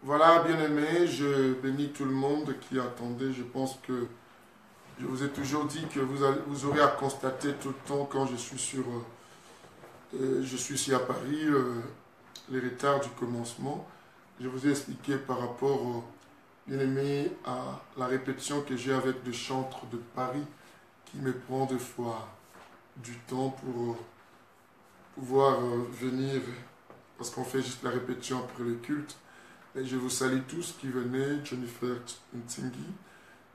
Voilà, bien-aimés, je bénis tout le monde qui attendait. Je pense que je vous ai toujours dit que vous aurez à constater tout le temps quand je suis ici à Paris, les retards du commencement. Je vous ai expliqué par rapport, bien-aimés, à la répétition que j'ai avec le chantre de Paris qui me prend des fois du temps pour pouvoir venir, parce qu'on fait juste la répétition après le culte. Et je vous salue tous qui venez, Jennifer Ntingi.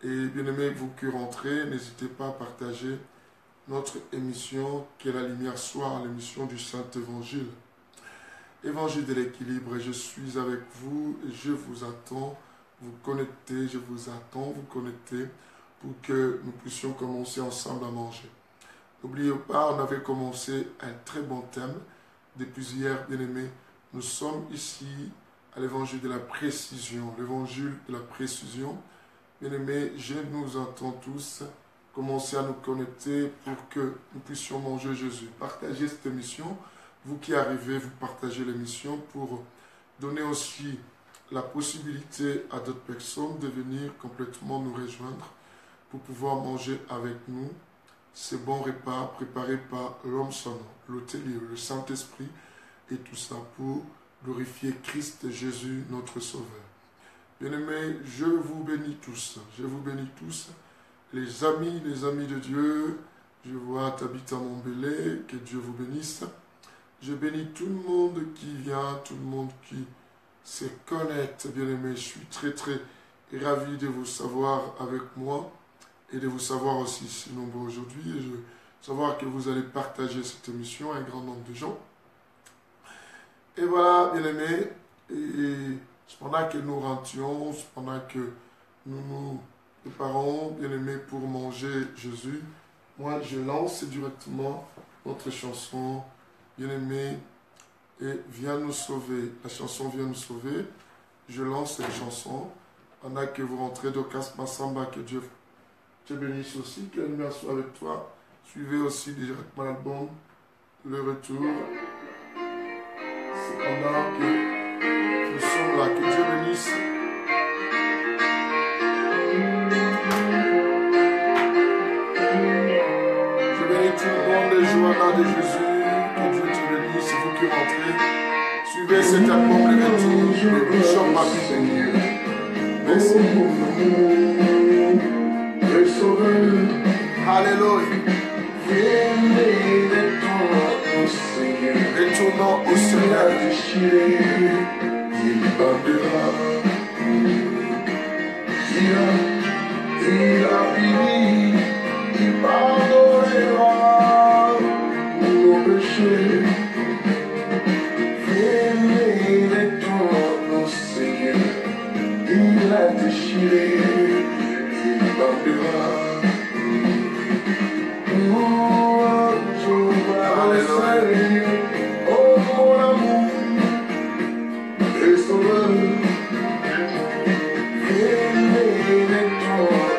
Et bien aimé, vous qui rentrez, n'hésitez pas à partager notre émission qui est la lumière soir, l'émission du Saint-Évangile. Évangile de l'équilibre, et je suis avec vous et je vous attends. Vous connectez, je vous attends, vous connectez pour que nous puissions commencer ensemble à manger. N'oubliez pas, on avait commencé un très bon thème depuis hier, bien aimé. Nous sommes ici à l'évangile de la précision. L'évangile de la précision. Bien-aimés, je nous entends tous commencer à nous connecter pour que nous puissions manger Jésus. Partagez cette émission. Vous qui arrivez, vous partagez l'émission pour donner aussi la possibilité à d'autres personnes de venir complètement nous rejoindre pour pouvoir manger avec nous ces bons repas préparés par l'homme son nom, l'hôtelier, le Saint-Esprit et tout ça pour glorifier Christ Jésus, notre Sauveur. Bien-aimés, je vous bénis tous. Je vous bénis tous. Les amis de Dieu, je vois Tabitha Mombele, que Dieu vous bénisse. Je bénis tout le monde qui vient, tout le monde qui se connecte. Bien-aimés, je suis très ravi de vous savoir avec moi et de vous savoir aussi si nombreux aujourd'hui. Et je veux savoir que vous allez partager cette émission à un grand nombre de gens. Et voilà, bien-aimés, et pendant que nous rentions, pendant que nous nous préparons, bien-aimés, pour manger Jésus, moi je lance directement notre chanson, bien-aimés, et viens nous sauver. La chanson vient nous sauver. Je lance cette chanson. Pendant que vous rentrez d'Ocas Massamba, que Dieu te bénisse aussi, que la lumière soit avec toi. Suivez aussi directement l'album, Le Retour. Pendant que nous sommes là, que Dieu bénisse. Je bénis tout le monde, les Johanna de Jésus, que Dieu te bénisse, vous qui rentrez. Suivez cet album, Le Retour, le Bishop Mapping. Merci. Alléluia. Retournons au Seigneur. Il parlera. Il a fini. Il pardonnera nos péchés. Venez, retournons au Seigneur. Il a déchiré. Il parlera. Alléluia. Oh mon amour, et sauveur, venez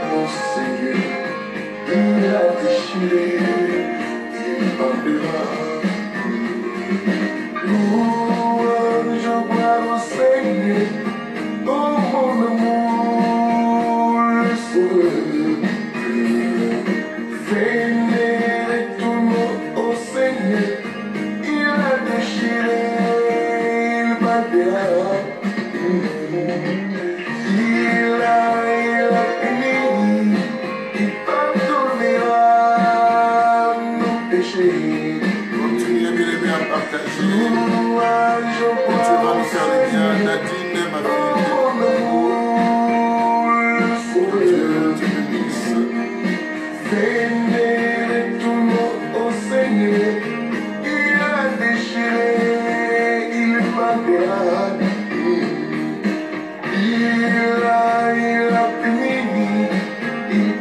mon Seigneur, il a déchiré, il parlera. Louange au Seigneur, oh mon amour, le sauveur, venez au Seigneur. Continuez bien à partager. Tu vas nous faire le bien. Nadine, ma fille. Dieu te bénisse. Venez au Seigneur. Il a déchiré, il pardonnera. Il a fini.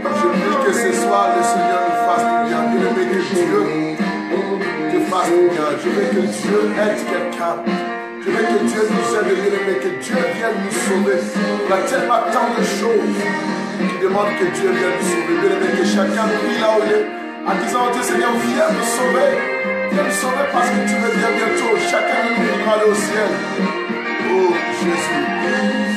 Je prie que ce soir le Seigneur nous fasse du bien. Je veux que Dieu te fasse du bien. Je veux que Dieu aide quelqu'un. Je veux que Dieu nous aide, bien-aimé, que Dieu vienne nous sauver. Il y a tellement tant de choses qui demandent que Dieu vienne nous sauver. Bien-aimé, que chacun prie là où il est, en disant, Dieu Seigneur, viens nous sauver. Viens nous sauver parce que tu veux bien bientôt. Chacun de nous voudra aller au ciel. Oh Jésus.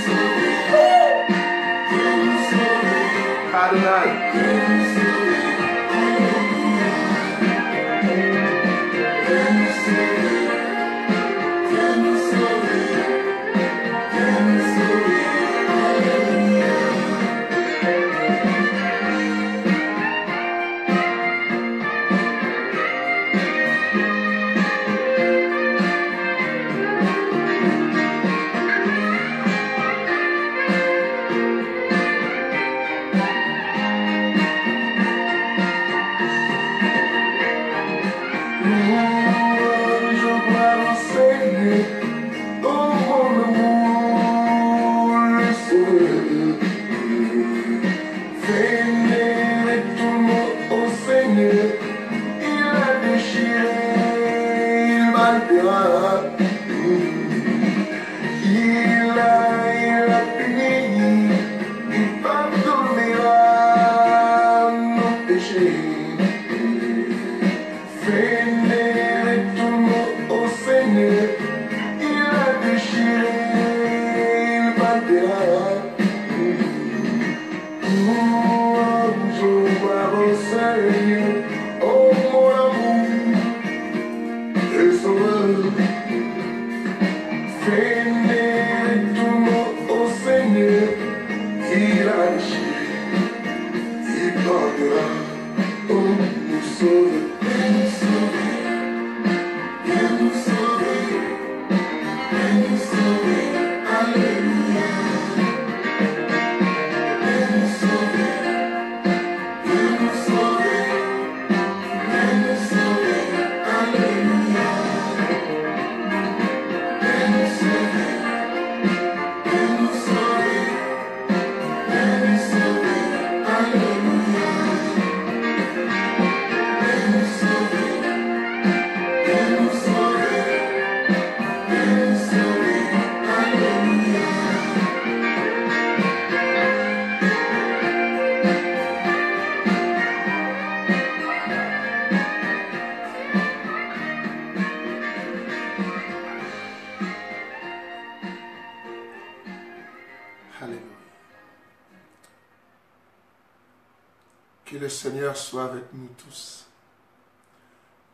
Que le Seigneur soit avec nous tous.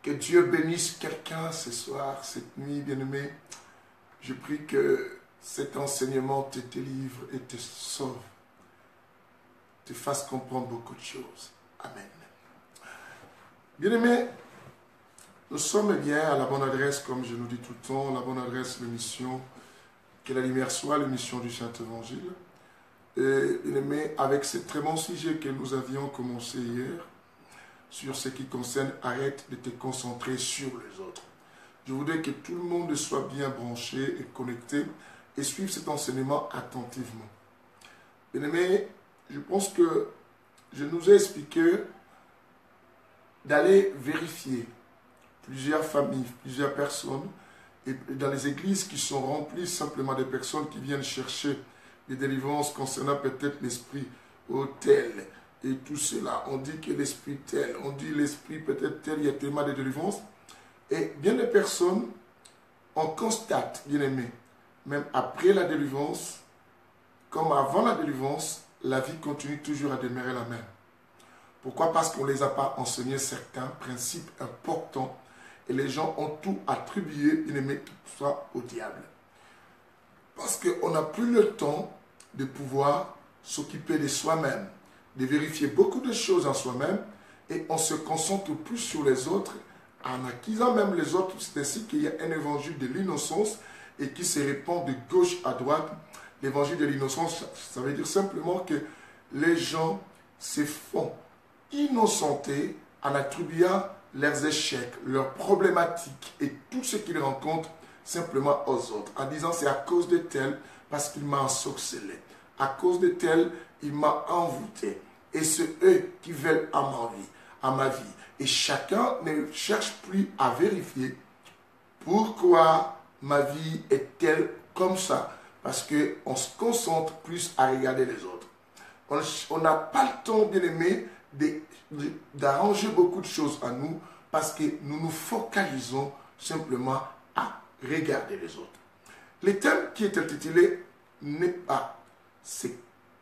Que Dieu bénisse quelqu'un ce soir, cette nuit, bien-aimé. Je prie que cet enseignement te délivre et te sauve, te fasse comprendre beaucoup de choses. Amen. Bien-aimé, nous sommes bien à la bonne adresse, comme je nous dis tout le temps, la bonne adresse, l'émission, que la lumière soit, l'émission du Saint-Évangile. Et bien-aimé, avec ce très bon sujet que nous avions commencé hier, sur ce qui concerne « Arrête de te concentrer sur les autres ». Je voudrais que tout le monde soit bien branché et connecté et suive cet enseignement attentivement. Bien-aimé, je pense que je nous ai expliqué d'aller vérifier plusieurs familles, plusieurs personnes, et dans les églises qui sont remplies simplement des personnes qui viennent chercher des délivrances concernant peut-être l'esprit tel et tout cela. On dit que l'esprit tel, on dit l'esprit peut-être tel, il y a tellement de délivrances. Et bien des personnes, on constate, bien aimé, même après la délivrance, comme avant la délivrance, la vie continue toujours à demeurer la même. Pourquoi? Parce qu'on ne les a pas enseigné certains principes importants et les gens ont tout attribué, bien aimé, tout ça au diable. Parce qu'on n'a plus le temps de pouvoir s'occuper de soi-même, de vérifier beaucoup de choses en soi-même et on se concentre plus sur les autres en acquisant même les autres. C'est ainsi qu'il y a un évangile de l'innocence et qui se répand de gauche à droite. L'évangile de l'innocence, ça veut dire simplement que les gens se font innocenter en attribuant leurs échecs, leurs problématiques et tout ce qu'ils rencontrent simplement aux autres, en disant c'est à cause de tel, parce qu'il m'a ensorcelé, à cause de tel, il m'a envoûté, et c'est eux qui veulent à ma vie. Et chacun ne cherche plus à vérifier pourquoi ma vie est telle comme ça, parce qu'on se concentre plus à regarder les autres. On n'a pas le temps, bien aimé, d'arranger beaucoup de choses à nous, parce que nous nous focalisons simplement à regarder les autres. Le thème qui est intitulé n'est pas se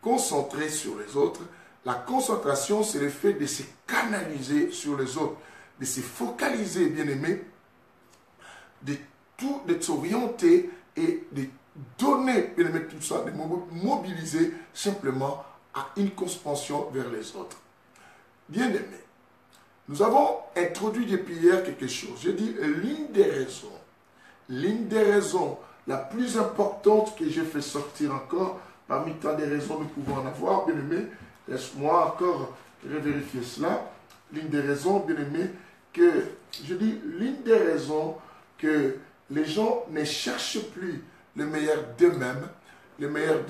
concentrer sur les autres. La concentration, c'est le fait de se canaliser sur les autres, de se focaliser, bien-aimé, de s'orienter et de donner, bien-aimé, tout ça, de mobiliser simplement à une compassion vers les autres. Bien-aimé, nous avons introduit depuis hier quelque chose. Je dis l'une des raisons la plus importante que j'ai fait sortir encore, parmi tant de raisons nous pouvons en avoir, bien-aimé, laisse-moi encore revérifier cela. L'une des raisons, bien-aimé, l'une des raisons que les gens ne cherchent plus le meilleur d'eux-mêmes, le meilleur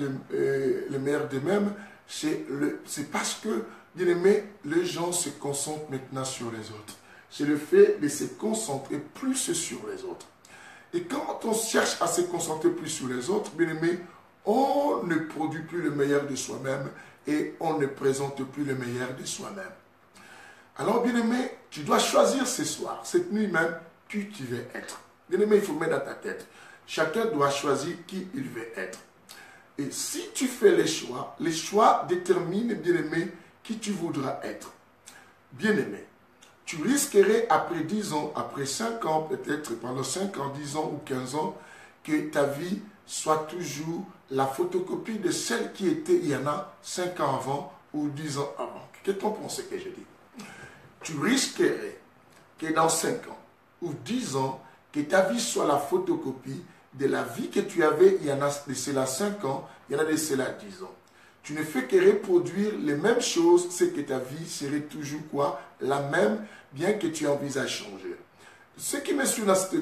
d'eux-mêmes, c'est parce que, bien-aimé, les gens se concentrent maintenant sur les autres. C'est le fait de se concentrer plus sur les autres. Et quand on cherche à se concentrer plus sur les autres, bien-aimé, on ne produit plus le meilleur de soi-même et on ne présente plus le meilleur de soi-même. Alors, bien-aimé, tu dois choisir ce soir, cette nuit même, qui tu veux être. Bien-aimé, il faut mettre dans ta tête. Chacun doit choisir qui il veut être. Et si tu fais les choix déterminent, bien-aimé, qui tu voudras être. Bien-aimé, tu risquerais après 10 ans, après 5 ans, peut-être pendant 5 ans, 10 ans ou 15 ans, que ta vie soit toujours la photocopie de celle qui était il y en a 5 ans avant ou 10 ans avant. Qu'est-ce que tu penses que je dis? Tu risquerais que dans 5 ans ou 10 ans, que ta vie soit la photocopie de la vie que tu avais il y en a de cela 5 ans, il y en a de cela 10 ans. Tu ne fais que reproduire les mêmes choses, c'est que ta vie serait toujours quoi? La même, bien que tu envisages changer. Ceux qui me suivent dans cette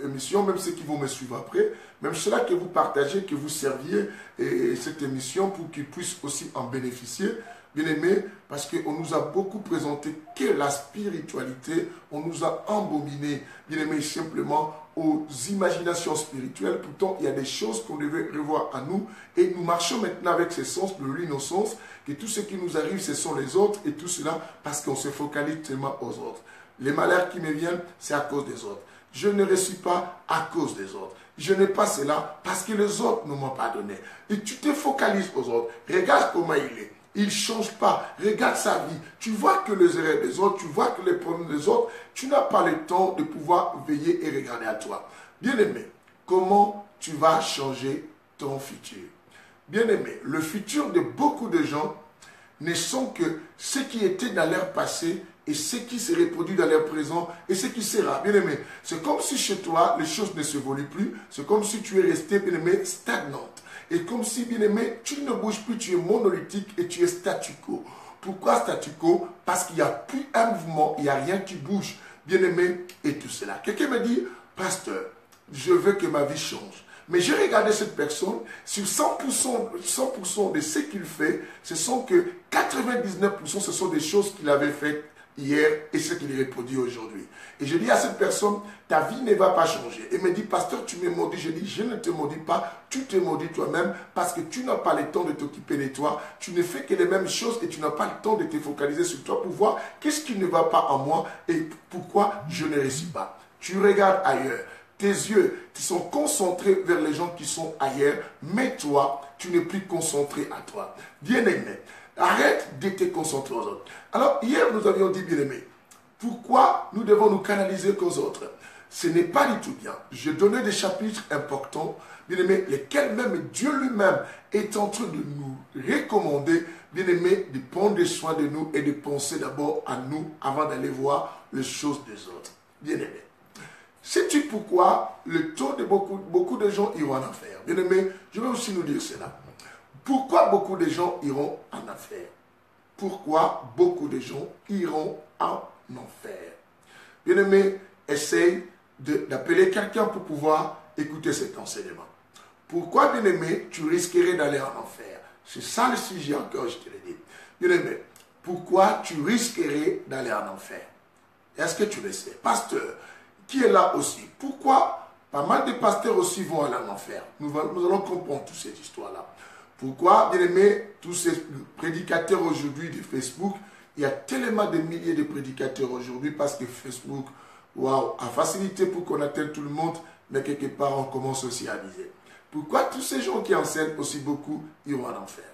émission, même ceux qui vont me suivre après, même ceux-là que vous partagez, que vous serviez cette émission pour qu'ils puissent aussi en bénéficier, bien aimé, parce qu'on nous a beaucoup présenté que la spiritualité, on nous a embobiné, bien aimé, simplement aux imaginations spirituelles. Pourtant, il y a des choses qu'on devait revoir à nous et nous marchons maintenant avec ce sens de l'innocence, que tout ce qui nous arrive, ce sont les autres et tout cela parce qu'on se focalise tellement aux autres. Les malheurs qui me viennent, c'est à cause des autres. Je ne réussis pas à cause des autres. Je n'ai pas cela parce que les autres ne m'ont pas donné. Et tu te focalises aux autres. Regarde comment il est. Il ne change pas. Regarde sa vie. Tu vois que les erreurs des autres, tu vois que les problèmes des autres, tu n'as pas le temps de pouvoir veiller et regarder à toi. Bien-aimé, comment tu vas changer ton futur? Bien-aimé, le futur de beaucoup de gens ne sont que ce qui était dans leur passé et ce qui se reproduit dans leur présent et ce qui sera. Bien-aimé, c'est comme si chez toi, les choses ne s'évoluent plus. C'est comme si tu es resté, bien-aimé, stagnante. Et comme si, bien-aimé, tu ne bouges plus, tu es monolithique et tu es statu quo. Pourquoi statu quo? Parce qu'il n'y a plus un mouvement, il n'y a rien qui bouge. Bien-aimé, et tout cela. Quelqu'un me dit, pasteur, je veux que ma vie change. Mais j'ai regardé cette personne, sur 100% de ce qu'il fait, ce sont que 99%, ce sont des choses qu'il avait faites hier et ce qu'il reproduit aujourd'hui. Et je dis à cette personne, ta vie ne va pas changer. Et me dit, pasteur, tu me maudis. Je dis, je ne te maudis pas, tu te maudis toi-même parce que tu n'as pas le temps de t'occuper de toi. Tu ne fais que les mêmes choses et tu n'as pas le temps de te focaliser sur toi pour voir qu'est-ce qui ne va pas en moi et pourquoi je ne réussis pas. Tu regardes ailleurs. Tes yeux sont concentrés vers les gens qui sont ailleurs, mais toi, tu n'es plus concentré à toi. Bien-aimé, arrête de te concentrer aux autres. Alors, hier, nous avions dit, bien-aimé, pourquoi nous devons nous canaliser qu'aux autres? Ce n'est pas du tout bien. Je donnais des chapitres importants, bien-aimé, lesquels même Dieu lui-même est en train de nous recommander, bien-aimé, de prendre soin de nous et de penser d'abord à nous avant d'aller voir les choses des autres. Bien-aimé. Sais-tu pourquoi le taux de beaucoup de gens iront en enfer? Bien-aimé, je vais aussi nous dire cela. Pourquoi beaucoup de gens iront en enfer? Pourquoi beaucoup de gens iront en enfer? Bien-aimé, essaye d'appeler quelqu'un pour pouvoir écouter cet enseignement. Pourquoi, bien-aimé, tu risquerais d'aller en enfer? C'est ça le sujet encore, je te l'ai dit. Bien-aimé, pourquoi tu risquerais d'aller en enfer? Est-ce que tu le sais? Pasteur, qui est là aussi. Pourquoi pas mal de pasteurs aussi vont aller en enfer? Nous allons comprendre toute cette histoire-là. Pourquoi, bien aimé, tous ces prédicateurs aujourd'hui de Facebook, il y a tellement de milliers de prédicateurs aujourd'hui parce que Facebook, waouh, a facilité pour qu'on atteigne tout le monde, mais quelque part on commence aussi à viser. Pourquoi tous ces gens qui enseignent aussi beaucoup iront en enfer?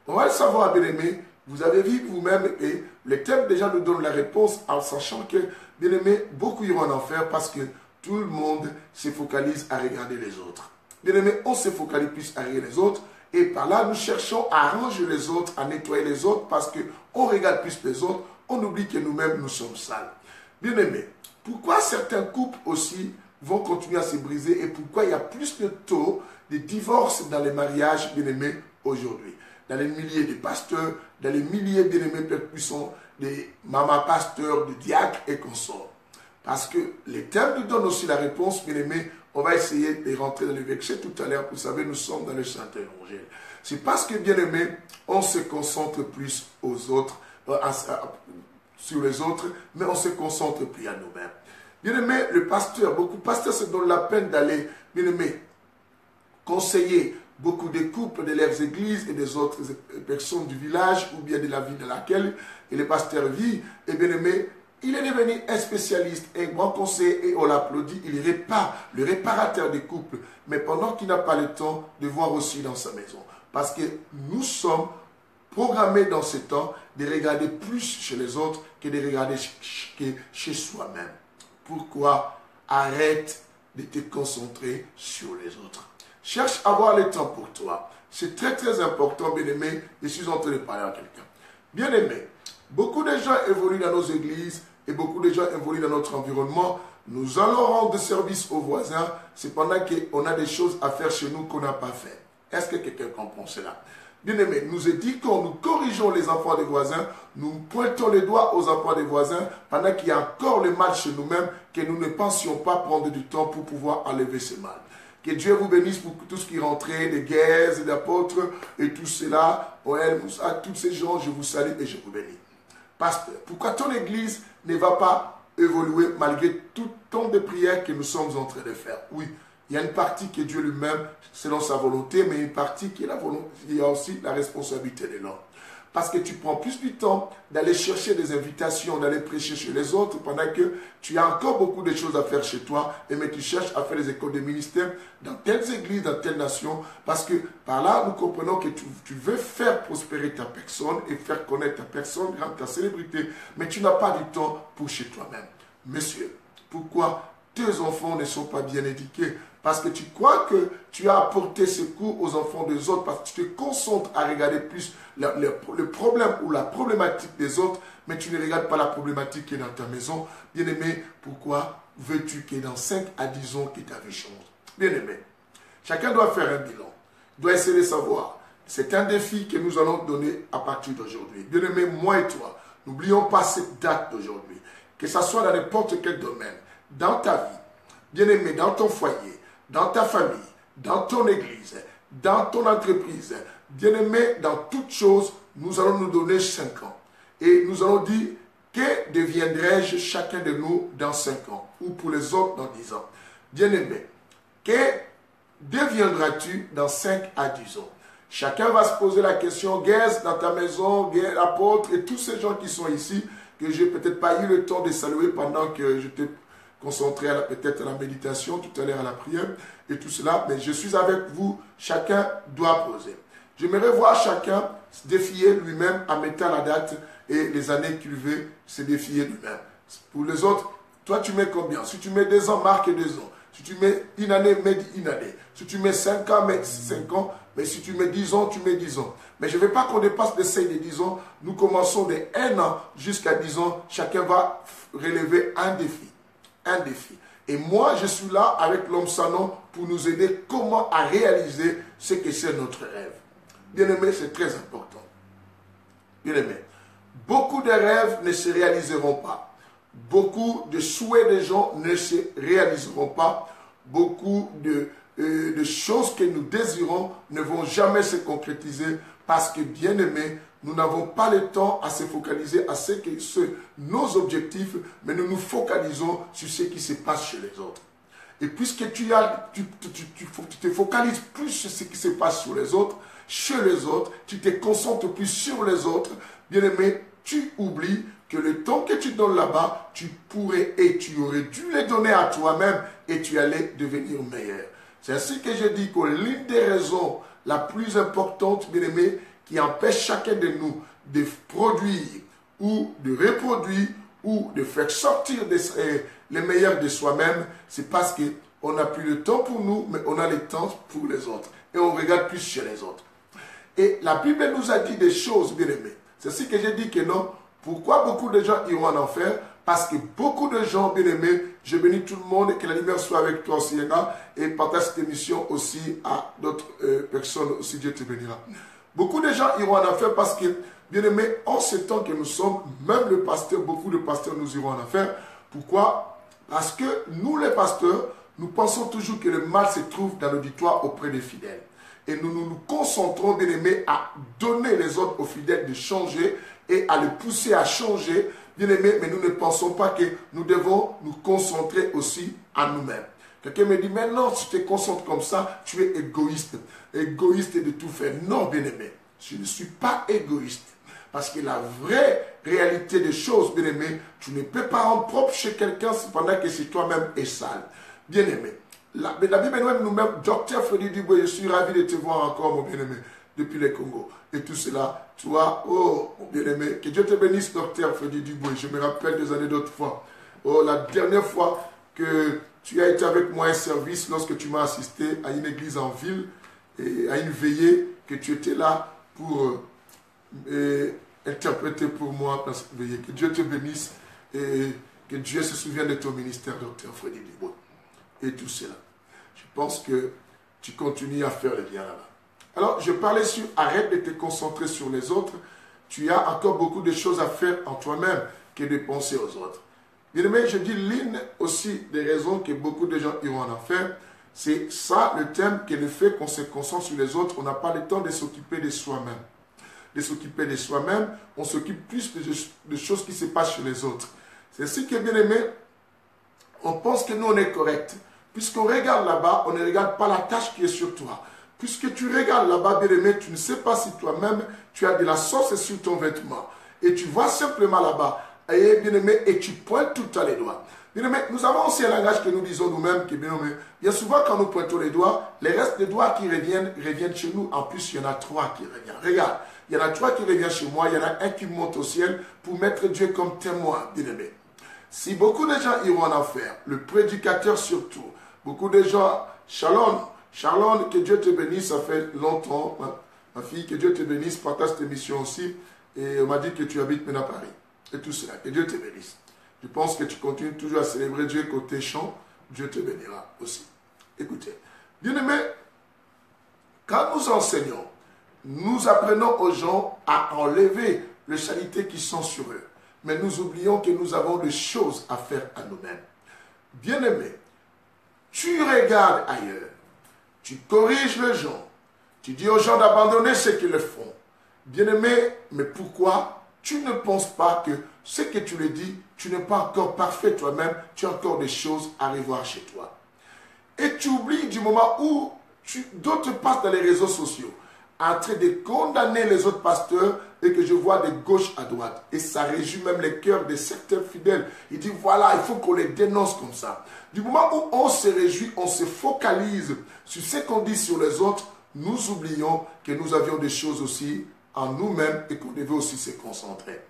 On va le savoir, bien aimé, Vous avez vu vous-même et le thème déjà nous donne la réponse en sachant que, bien aimé, beaucoup iront en enfer parce que tout le monde se focalise à regarder les autres. Bien aimé, on se focalise plus à regarder les autres et par là nous cherchons à arranger les autres, à nettoyer les autres parce qu'on regarde plus les autres, on oublie que nous-mêmes nous sommes sales. Bien aimé, pourquoi certains couples aussi vont continuer à se briser et pourquoi il y a plus de taux de divorce dans les mariages, bien aimés, aujourd'hui? Dans les milliers de pasteurs, dans les milliers, bien aimés, peut-être puissants, des mamas pasteurs, de diacres et consorts. Parce que les thèmes nous donnent aussi la réponse, bien aimés. On va essayer de rentrer dans les versets tout à l'heure. Vous savez, nous sommes dans le Saint-Évangile. C'est parce que, bien aimés, on se concentre plus aux autres, sur les autres, mais on se concentre plus à nous-mêmes. Bien aimé, le pasteur, beaucoup de pasteurs se donnent la peine d'aller, bien aimé, conseiller beaucoup de couples de leurs églises et des autres personnes du village ou bien de la ville dans laquelle le pasteur vit. Et bien aimé, il est devenu un spécialiste, un grand conseiller et on l'applaudit. Il répare, le réparateur des couples, mais pendant qu'il n'a pas le temps de voir aussi dans sa maison. Parce que nous sommes programmés dans ce temps de regarder plus chez les autres que de regarder chez soi-même. Pourquoi? Arrête de te concentrer sur les autres. Cherche à avoir le temps pour toi. C'est très très important, bien aimé. Je suis en train de parler à quelqu'un. Bien aimé, beaucoup de gens évoluent dans nos églises et beaucoup de gens évoluent dans notre environnement. Nous allons rendre service aux voisins, cependant qu'on a des choses à faire chez nous qu'on n'a pas fait. Est-ce que quelqu'un comprend cela? Bien aimé, nous éduquons, nous corrigeons les enfants des voisins, nous pointons les doigts aux enfants des voisins, pendant qu'il y a encore le mal chez nous-mêmes, que nous ne pensions pas prendre du temps pour pouvoir enlever ce mal. Que Dieu vous bénisse pour tout ce qui est rentré, des guerres, des apôtres et tout cela. Oël, Moussa, tous ces gens, je vous salue et je vous bénis. Pasteur, pourquoi ton église ne va pas évoluer malgré tout temps de prières que nous sommes en train de faire? Oui, il y a une partie qui est Dieu lui-même, selon sa volonté, mais une partie qui est la volonté, il y a aussi la responsabilité de l'homme. Parce que tu prends plus du temps d'aller chercher des invitations, d'aller prêcher chez les autres, pendant que tu as encore beaucoup de choses à faire chez toi, mais tu cherches à faire des écoles de ministère dans telles églises, dans telles nations, parce que par là, nous comprenons que tu veux faire prospérer ta personne et faire connaître ta personne, rendre ta célébrité, mais tu n'as pas du temps pour chez toi-même. Monsieur, pourquoi tes enfants ne sont pas bien éduqués? Parce que tu crois que tu as apporté secours aux enfants des autres, parce que tu te concentres à regarder plus le problème ou la problématique des autres, mais tu ne regardes pas la problématique qui est dans ta maison. Bien-aimé, pourquoi veux-tu que dans 5 à 10 ans que ta vie change? Bien-aimé, chacun doit faire un bilan, doit essayer de savoir. C'est un défi que nous allons donner à partir d'aujourd'hui. Bien-aimé, moi et toi, n'oublions pas cette date d'aujourd'hui, que ce soit dans n'importe quel domaine, dans ta vie, bien-aimé, dans ton foyer, dans ta famille, dans ton église, dans ton entreprise, bien-aimé, dans toutes choses, nous allons nous donner 5 ans. Et nous allons dire, que deviendrai-je chacun de nous dans 5 ans? Ou pour les autres dans 10 ans? Bien-aimé, que deviendras-tu dans 5 à 10 ans? Chacun va se poser la question, Guez, dans ta maison, Guez, apôtre, et tous ces gens qui sont ici, que je n'ai peut-être pas eu le temps de saluer pendant que je t'ai concentré peut-être à la méditation, tout à l'heure à la prière et tout cela, mais je suis avec vous, chacun doit poser. J'aimerais voir chacun se défier lui-même en mettant la date et les années qu'il veut se défier lui-même. Pour les autres, toi tu mets combien? Si tu mets 2 ans, marque 2 ans. Si tu mets une année, mets une année. Si tu mets 5 ans, mets 5 ans. Mais si tu mets 10 ans, tu mets 10 ans. Mais je ne veux pas qu'on dépasse les seuils de 10 ans. Nous commençons de 1 an jusqu'à 10 ans. Chacun va relever un défi. Un défi. Et moi, je suis là avec l'homme sans nom pour nous aider comment à réaliser ce que c'est notre rêve. Bien-aimé, c'est très important. Bien-aimé, beaucoup de rêves ne se réaliseront pas. Beaucoup de souhaits des gens ne se réaliseront pas. Beaucoup de choses que nous désirons ne vont jamais se concrétiser parce que, bien-aimé, nous n'avons pas le temps à se focaliser à ce que sont nos objectifs, mais nous nous focalisons sur ce qui se passe chez les autres. Et puisque tu te focalises plus sur ce qui se passe sur les autres, chez les autres, tu te concentres plus sur les autres, bien-aimé, tu oublies que le temps que tu donnes là-bas, tu pourrais et tu aurais dû les donner à toi-même et tu allais devenir meilleur. C'est ainsi que je dis que l'une des raisons la plus importante, bien-aimé, qui empêche chacun de nous de produire ou de reproduire ou de faire sortir les meilleurs de soi-même, c'est parce qu'on n'a plus le temps pour nous, mais on a le temps pour les autres. Et on regarde plus chez les autres. Et la Bible nous a dit des choses, bien aimés. C'est ce que j'ai dit que non. Pourquoi beaucoup de gens iront en enfer? Parce que beaucoup de gens, bien aimés, je bénis tout le monde et que la lumière soit avec toi aussi, et partage cette émission aussi à d'autres personnes aussi, Dieu te bénira. Beaucoup de gens iront en enfer parce que, bien aimés, en ce temps que nous sommes, même le pasteur, beaucoup de pasteurs nous iront en enfer. Pourquoi? Parce que nous, les pasteurs, nous pensons toujours que le mal se trouve dans l'auditoire auprès des fidèles. Et nous concentrons, bien aimés, à donner les ordres aux fidèles de changer et à les pousser à changer, bien aimés, mais nous ne pensons pas que nous devons nous concentrer aussi à nous-mêmes. Quelqu'un me dit, mais non, si tu te concentres comme ça, tu es égoïste. Égoïste de tout faire. Non, bien aimé, je ne suis pas égoïste. Parce que la vraie réalité des choses, bien aimé, tu ne peux pas rendre propre chez quelqu'un cependant que c'est toi-même est sale. Bien aimé. La Bible nous-mêmes, docteur Freddy Dubois, je suis ravi de te voir encore, mon bien-aimé, depuis le Congo. Et tout cela, tu vois, oh, mon bien-aimé, que Dieu te bénisse, docteur Freddy Dubois. Je me rappelle des années d'autres fois. Oh, la dernière fois que tu as été avec moi à un service, lorsque tu m'as assisté à une église en ville, et à une veillée, que tu étais là pour interpréter pour moi dans cette veillée. Que Dieu te bénisse et que Dieu se souvienne de ton ministère, docteur Freddy Dubois. Et tout cela. Je pense que tu continues à faire le bien là-bas. Alors, je parlais sur arrête de te concentrer sur les autres. Tu as encore beaucoup de choses à faire en toi-même que de penser aux autres. Bien aimé, je dis l'une aussi des raisons que beaucoup de gens iront en enfer, c'est ça le thème qui est le fait qu'on se concentre sur les autres. On n'a pas le temps de s'occuper de soi-même. De s'occuper de soi-même, on s'occupe plus de choses qui se passent chez les autres. C'est ce qui est bien aimé. On pense que nous, on est correct. Puisqu'on regarde là-bas, on ne regarde pas la tâche qui est sur toi. Puisque tu regardes là-bas, bien aimé, tu ne sais pas si toi-même, tu as de la sauce sur ton vêtement. Et tu vois simplement là-bas, et bien aimé, et tu pointes tout le temps les doigts. Bien aimé, nous avons aussi un langage que nous disons nous-mêmes, qui bien souvent quand nous pointons les doigts, les restes des doigts qui reviennent chez nous. En plus, il y en a 3 qui reviennent. Regarde, il y en a 3 qui reviennent chez moi, il y en a un qui monte au ciel pour mettre Dieu comme témoin, bien aimé. Si beaucoup de gens iront en enfer, le prédicateur surtout, beaucoup de gens, Charlone, que Dieu te bénisse, ça fait longtemps, ma fille, que Dieu te bénisse, partage cette émission aussi, et on m'a dit que tu habites maintenant à Paris, et tout cela, que Dieu te bénisse. Je pense que tu continues toujours à célébrer Dieu côté chant, Dieu te bénira aussi. Écoutez, bien aimé, quand nous enseignons, nous apprenons aux gens à enlever les qualités qui sont sur eux. Mais nous oublions que nous avons des choses à faire à nous-mêmes. Bien-aimé, tu regardes ailleurs, tu corriges les gens, tu dis aux gens d'abandonner ce qu'ils font. Bien-aimé, mais pourquoi tu ne penses pas que ce que tu le dis, tu n'es pas encore parfait toi-même, tu as encore des choses à revoir chez toi. Et tu oublies du moment où d'autres passent dans les réseaux sociaux, en train de condamner les autres pasteurs et que je vois de gauche à droite. Et ça réjouit même les cœurs de certains fidèles. Il dit voilà, il faut qu'on les dénonce comme ça. Du moment où on se réjouit, on se focalise sur ce qu'on dit sur les autres, nous oublions que nous avions des choses aussi en nous-mêmes et qu'on devait aussi se concentrer.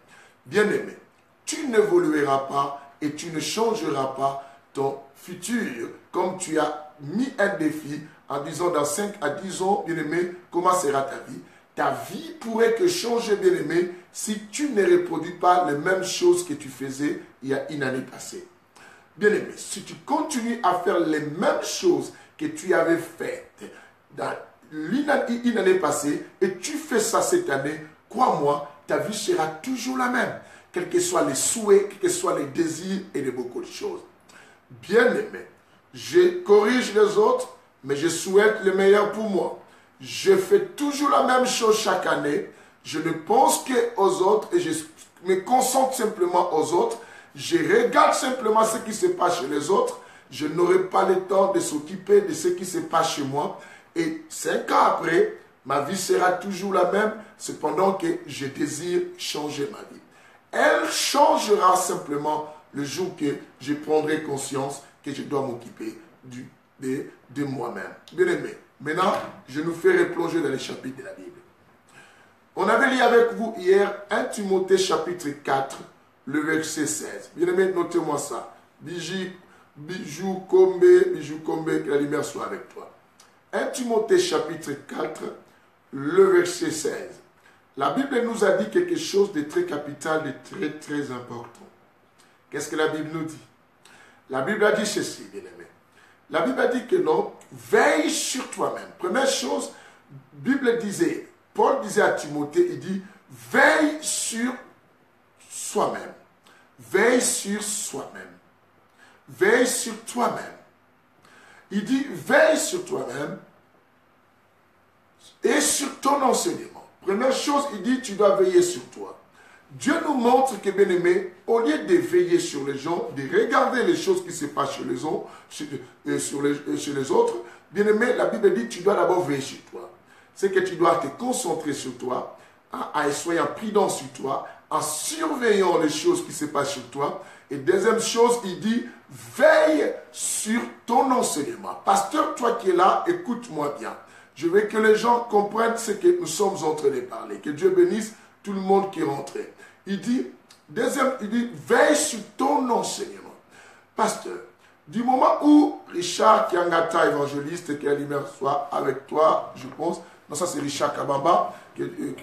Bien-aimé, tu n'évolueras pas et tu ne changeras pas ton futur comme tu as mis un défi en disant dans 5 à 10 ans, bien-aimé, comment sera ta vie? Ta vie pourrait que changer, bien-aimé, si tu ne reproduis pas les mêmes choses que tu faisais il y a une année passée. Bien-aimé, si tu continues à faire les mêmes choses que tu avais faites dans une année passée et tu fais ça cette année, crois-moi, ta vie sera toujours la même, quels que soient les souhaits, quels que soient les désirs et de beaucoup de choses. Bien-aimé, je corrige les autres, mais je souhaite le meilleur pour moi. Je fais toujours la même chose chaque année. Je ne pense qu'aux autres et je me concentre simplement aux autres. Je regarde simplement ce qui se passe chez les autres. Je n'aurai pas le temps de s'occuper de ce qui se passe chez moi. Et 5 ans après, ma vie sera toujours la même, cependant que je désire changer ma vie. Elle changera simplement le jour que je prendrai conscience que je dois m'occuper de moi-même. Bien aimé, maintenant, je nous fais replonger dans les chapitres de la Bible. On avait lu avec vous hier 1 Timothée chapitre 4, le verset 16. Bien aimé, notez-moi ça. Bijou Kombe, que la lumière soit avec toi. 1 Timothée chapitre 4, le verset 16. La Bible nous a dit quelque chose de très capital, de très très important. Qu'est-ce que la Bible nous dit? La Bible a dit ceci, bien aimé. La Bible a dit que non, veille sur toi-même. Première chose, Bible disait, Paul disait à Timothée, il dit, veille sur soi-même. Veille sur soi-même. Veille sur toi-même. Il dit, veille sur toi-même et sur ton enseignement. Première chose, il dit, tu dois veiller sur toi. Dieu nous montre que, bien aimé, au lieu de veiller sur les gens, de regarder les choses qui se passent chez les autres, bien aimé, la Bible dit, tu dois d'abord veiller sur toi. C'est que tu dois te concentrer sur toi, en soyant prudent sur toi, en surveillant les choses qui se passent sur toi. Et deuxième chose, il dit, veille sur ton enseignement. Pasteur, toi qui es là, écoute-moi bien. Je veux que les gens comprennent ce que nous sommes en train de parler. Que Dieu bénisse tout le monde qui est rentré. Il dit, veille sur ton enseignement. Pasteur, du moment où Richard Kiangata, évangéliste, que la lumière soit avec toi, je pense, non, ça c'est Richard Kabamba, que Dieu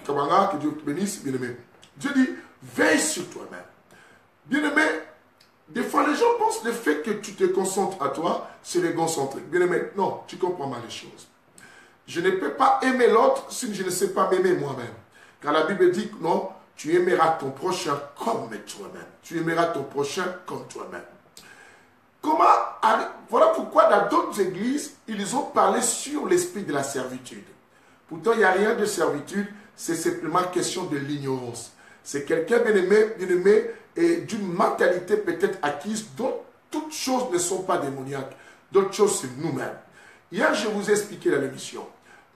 te bénisse, bien aimé. Dieu dit, veille sur toi-même. Bien aimé, des fois les gens pensent le fait que tu te concentres à toi, c'est l'égocentrique. Bien aimé, non, tu comprends mal les choses. Je ne peux pas aimer l'autre si je ne sais pas m'aimer moi-même. Car la Bible dit que non, tu aimeras ton prochain comme toi-même. Tu aimeras ton prochain comme toi-même. Voilà pourquoi dans d'autres églises, ils ont parlé sur l'esprit de la servitude. Pourtant, il n'y a rien de servitude, c'est simplement question de l'ignorance. C'est quelqu'un bien-aimé et d'une mentalité peut-être acquise dont toutes choses ne sont pas démoniaques. D'autres choses, c'est nous-mêmes. Hier, je vous ai expliqué dans l'émission.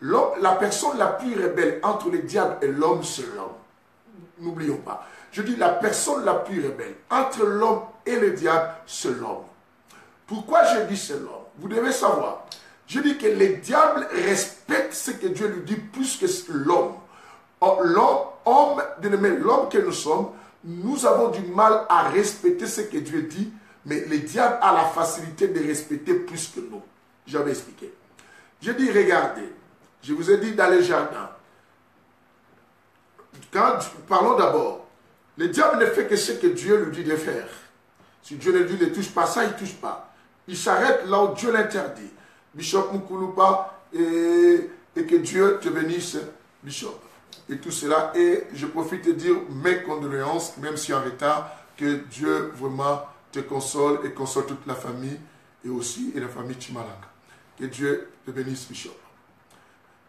La personne la plus rebelle entre le diable et l'homme, c'est l'homme. N'oublions pas. Je dis la personne la plus rebelle entre l'homme et le diable, c'est l'homme. Pourquoi je dis c'est l'homme? Vous devez savoir. Je dis que le diable respecte ce que Dieu lui dit plus que l'homme. L'homme que nous sommes, nous avons du mal à respecter ce que Dieu dit, mais le diable a la facilité de respecter plus que nous. J'avais expliqué. Je dis, regardez, je vous ai dit dans les jardins. Parlons d'abord. Le diable ne fait que ce que Dieu lui dit de faire. Si Dieu lui dit ne touche pas ça, il ne touche pas. Il s'arrête là où Dieu l'interdit. Bishop Mukulupa, et que Dieu te bénisse, Bishop. Et tout cela. Et je profite de dire mes condoléances, même si en retard, que Dieu vraiment te console et console toute la famille et aussi la famille Chimalanga. Que Dieu te bénisse, Bishop.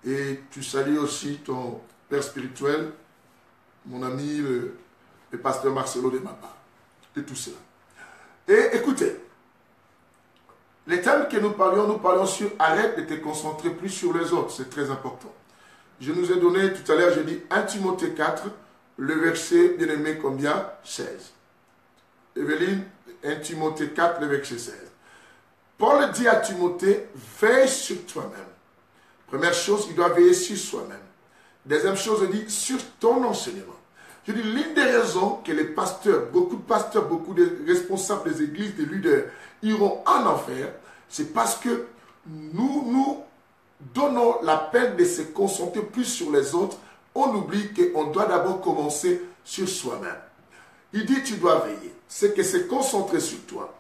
Et tu salues aussi ton père spirituel, mon ami, le pasteur Marcelo de Mapa. Et tout cela. Et écoutez, les thèmes que nous parlions sur arrête de te concentrer plus sur les autres. C'est très important. Je nous ai donné tout à l'heure, j'ai dit 1 Timothée 4, le verset bien-aimé combien? 16. Evelyne, 1 Timothée 4, le verset 16. Paul dit à Timothée, veille sur toi-même. Première chose, il doit veiller sur soi-même. Deuxième chose, il dit sur ton enseignement. Je dis, l'une des raisons que les pasteurs, beaucoup de responsables des églises, des leaders, iront en enfer, c'est parce que nous donnons la peine de se concentrer plus sur les autres. On oublie qu'on doit d'abord commencer sur soi-même. Il dit, tu dois veiller. C'est que c'est concentrer sur toi.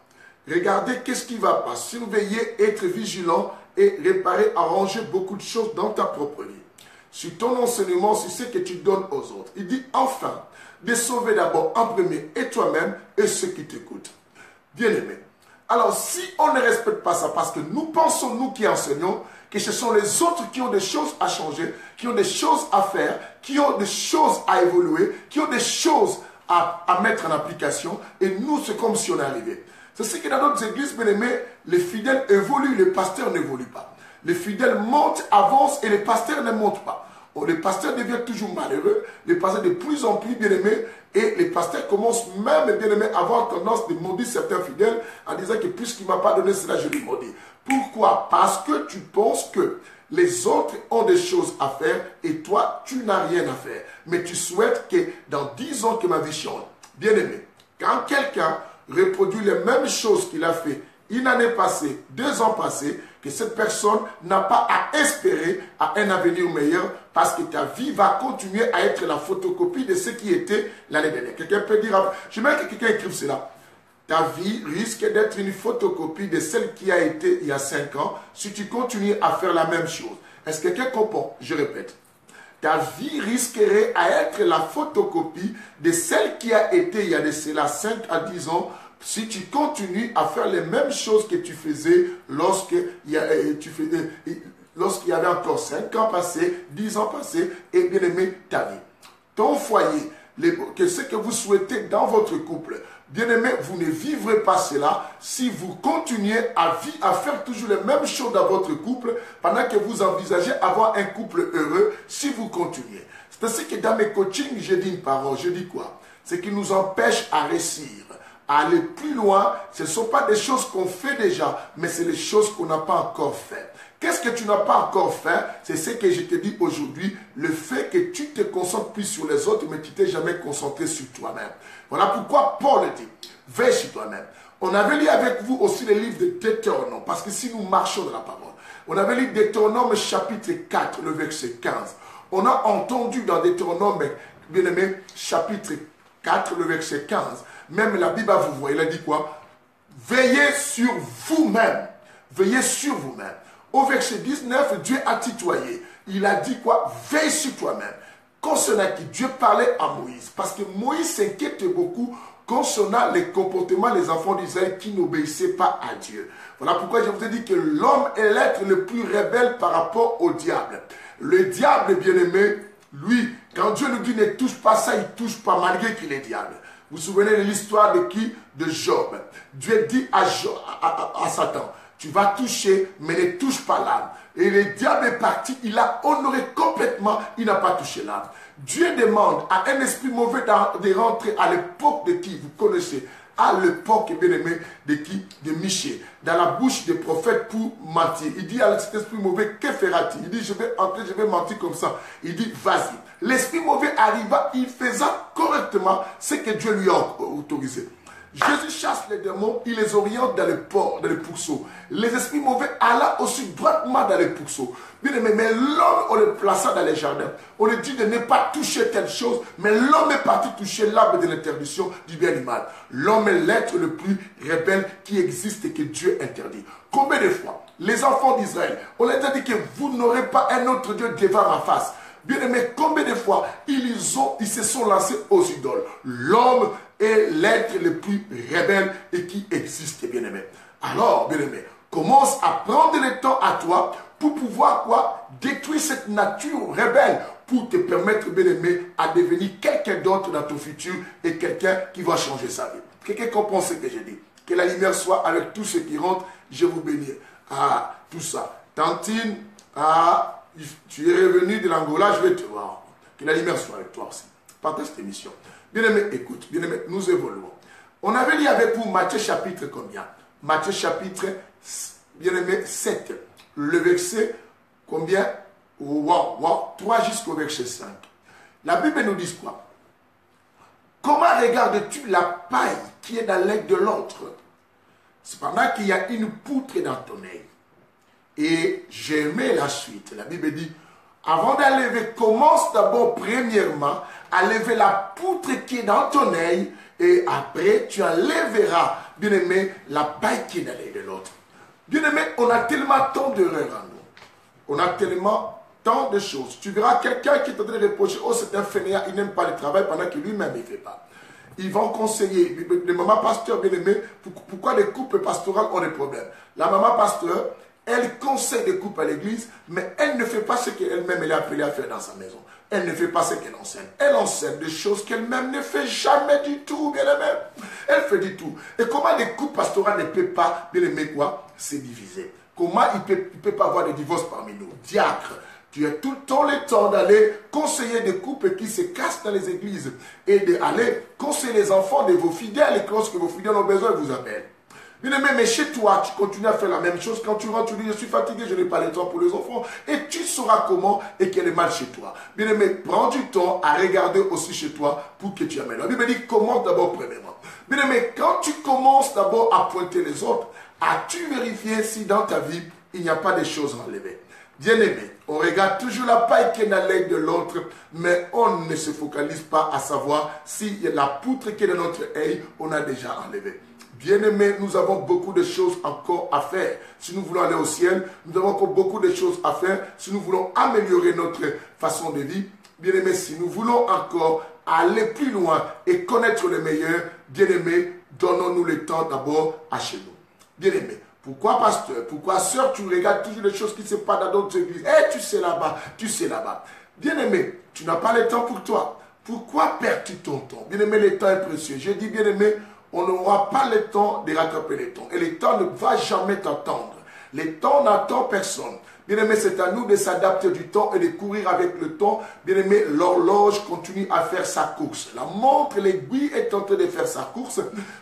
Regardez qu'est-ce qui ne va pas. Surveiller, être vigilant et réparer, arranger beaucoup de choses dans ta propre vie. Sur ton enseignement, sur ce que tu donnes aux autres. Il dit enfin de sauver d'abord en premier et toi-même et ceux qui t'écoutent. Bien-aimé. Alors si on ne respecte pas ça, parce que nous pensons, nous qui enseignons, que ce sont les autres qui ont des choses à changer, qui ont des choses à faire, qui ont des choses à évoluer, qui ont des choses à mettre en application, et nous c'est comme si on arrivait. C'est ce que dans d'autres églises, bien-aimés, les fidèles évoluent, les pasteurs n'évoluent pas. Les fidèles montent, avancent et les pasteurs ne montent pas. Les pasteurs deviennent toujours malheureux, les pasteurs de plus en plus bien-aimés et les pasteurs commencent même, bien-aimés, à avoir tendance de maudire certains fidèles en disant que puisqu'il ne m'a pas donné cela, je lui maudis. Pourquoi? Parce que tu penses que les autres ont des choses à faire et toi, tu n'as rien à faire. Mais tu souhaites que dans 10 ans que ma vie change. Bien aimé, quand quelqu'un reproduit les mêmes choses qu'il a fait une année passée, 2 ans passés, que cette personne n'a pas à espérer à un avenir meilleur parce que ta vie va continuer à être la photocopie de ce qui était l'année dernière. Quelqu'un peut dire, j'aimerais que quelqu'un écrive cela. Ta vie risque d'être une photocopie de celle qui a été il y a 5 ans si tu continues à faire la même chose. Est-ce que quelqu'un comprend? Je répète. Ta vie risquerait à être la photocopie de celle qui a été il y a de cela 5 à 10 ans si tu continues à faire les mêmes choses que tu faisais lorsqu'il y avait encore 5 ans passés, 10 ans passés, et bien aimé ta vie. Ton foyer, ce que vous souhaitez dans votre couple, bien aimé, vous ne vivrez pas cela si vous continuez à faire toujours les mêmes choses dans votre couple pendant que vous envisagez avoir un couple heureux si vous continuez. C'est ainsi que dans mes coachings, je dis une parole, je dis quoi? C'est qui nous empêche à réussir, à aller plus loin. Ce ne sont pas des choses qu'on fait déjà, mais c'est les choses qu'on n'a pas encore fait. Qu'est-ce que tu n'as pas encore fait? C'est ce que je te dis aujourd'hui, le fait que tu te concentres plus sur les autres, mais tu t'es jamais concentré sur toi-même. Voilà pourquoi Paul dit, veille sur toi-même. On avait lu avec vous aussi le livre de Deutéronome, parce que si nous marchons dans la parole, on avait lu Deutéronome chapitre 4, le verset 15. On a entendu dans Deutéronome, bien aimé, chapitre 4, le verset 15, même la Bible, vous voyez, il a dit quoi? Veillez sur vous-même. Veillez sur vous-même. Au verset 19, Dieu a tutoyé. Il a dit quoi? Veille sur toi-même. Concernant qui Dieu parlait à Moïse. Parce que Moïse s'inquiète beaucoup concernant les comportements des enfants d'Israël qui n'obéissaient pas à Dieu. Voilà pourquoi je vous ai dit que l'homme est l'être le plus rebelle par rapport au diable. Le diable, bien-aimé, lui, quand Dieu nous dit ne touche pas ça, il ne touche pas malgré qu'il est diable. Vous vous souvenez de l'histoire de qui? De Job. Dieu dit à Satan, tu vas toucher, mais ne touche pas l'âme. Et le diable est parti, il a honoré complètement, il n'a pas touché l'âme. Dieu demande à un esprit mauvais de rentrer à l'époque de qui vous connaissez, à l'époque, bien aimé, de qui? De Michée, dans la bouche des prophètes pour mentir. Il dit à cet esprit mauvais, que fera-t-il? Il dit, je vais entrer, je vais mentir comme ça. Il dit, vas-y. L'esprit mauvais arriva, il faisait correctement ce que Dieu lui a autorisé. Jésus chasse les démons, il les oriente dans les porcs, dans les pourceaux. Les esprits mauvais allaient aussi droitement dans les pourceaux. Bien aimé, mais l'homme, on le plaça dans les jardins. On lui dit de ne pas toucher telle chose, mais l'homme est parti toucher l'arbre de l'interdiction du bien et du mal. L'homme est l'être le plus rebelle qui existe et que Dieu interdit. Combien de fois, les enfants d'Israël, on leur a dit que vous n'aurez pas un autre Dieu devant ma face. Bien aimé, combien de fois ils se sont lancés aux idoles. L'homme est l'être le plus rebelle et qui existe, bien aimé. Alors, bien aimé, commence à prendre le temps à toi pour pouvoir quoi? Détruire cette nature rebelle pour te permettre, bien aimé, à devenir quelqu'un d'autre dans ton futur et quelqu'un qui va changer sa vie. Quelqu'un comprend ce que je dis. Que la lumière soit avec tous ceux qui rentrent. Je vous bénis. Ah, tout ça. Tantine, tu es revenu de l'Angola, je vais te voir. Que la lumière soit avec toi aussi. Partage cette émission. Bien-aimé, écoute, bien-aimé, nous évoluons. On avait lu avec vous Matthieu chapitre combien? Matthieu chapitre, bien-aimé, 7. Le verset combien? 3 jusqu'au verset 5. La Bible nous dit quoi? Comment regardes-tu la paille qui est dans l'œil de l'autre, cependant qu'il y a une poutre dans ton œil? Et j'aimais la suite. La Bible dit, avant d'enlever, commence d'abord premièrement à lever la poutre qui est dans ton œil et après tu enlèveras, bien aimé, la paille qui est dans l'œil de l'autre. Bien aimé, on a tellement tant d'erreurs en nous. On a tellement tant de choses. Tu verras quelqu'un qui est en train de reprocher, oh c'est un fainéant, il n'aime pas le travail pendant que lui-même ne fait pas. Ils vont conseiller, les mamans pasteurs bien aimés, pourquoi les couples pastorales ont des problèmes. La maman pasteur, elle conseille des couples à l'église, mais elle ne fait pas ce qu'elle-même est appelée à faire dans sa maison. Elle ne fait pas ce qu'elle enseigne. Elle enseigne des choses qu'elle-même ne fait jamais du tout, bien aimé. Elle fait du tout. Et comment les couples pastorales ne peuvent pas, bien aimé, quoi, se diviser? Comment il ne peut pas avoir de divorce parmi nous? Diacre, tu as tout le temps d'aller conseiller des couples qui se cassent dans les églises et d'aller conseiller les enfants de vos fidèles et lorsque vos fidèles ont besoin, ils vous appellent. Bien-aimé, mais chez toi, tu continues à faire la même chose. Quand tu rentres, tu dis, je suis fatigué, je n'ai pas le temps pour les enfants. Et tu sauras comment et quel est mal chez toi. Bien-aimé, prends du temps à regarder aussi chez toi pour que tu amènes. La Bible dit, commence d'abord premièrement. Bien-aimé, quand tu commences d'abord à pointer les autres, as-tu vérifié si dans ta vie, il n'y a pas des choses enlevées? Bien-aimé, on regarde toujours la paille qui est dans l'œil de l'autre, mais on ne se focalise pas à savoir si la poutre qui est dans notre œil, on a déjà enlevé. Bien-aimés, nous avons beaucoup de choses encore à faire. Si nous voulons aller au ciel, nous avons encore beaucoup de choses à faire. Si nous voulons améliorer notre façon de vie, bien-aimés, si nous voulons encore aller plus loin et connaître le meilleur, bien-aimés, donnons-nous le temps d'abord à chez nous. Bien-aimés, pourquoi pasteur, pourquoi sœur, tu regardes toujours les choses qui se passent dans d'autres églises? Eh, tu sais là-bas, tu sais là-bas. Bien-aimé, tu n'as pas le temps pour toi. Pourquoi perds-tu ton temps? Bien-aimé, le temps est précieux. Je dis, bien-aimé, on n'aura pas le temps de rattraper le temps. Et le temps ne va jamais t'attendre. Le temps n'attend personne. Bien-aimé, c'est à nous de s'adapter du temps et de courir avec le temps. Bien-aimé, l'horloge continue à faire sa course. La montre, l'aiguille est en train de faire sa course.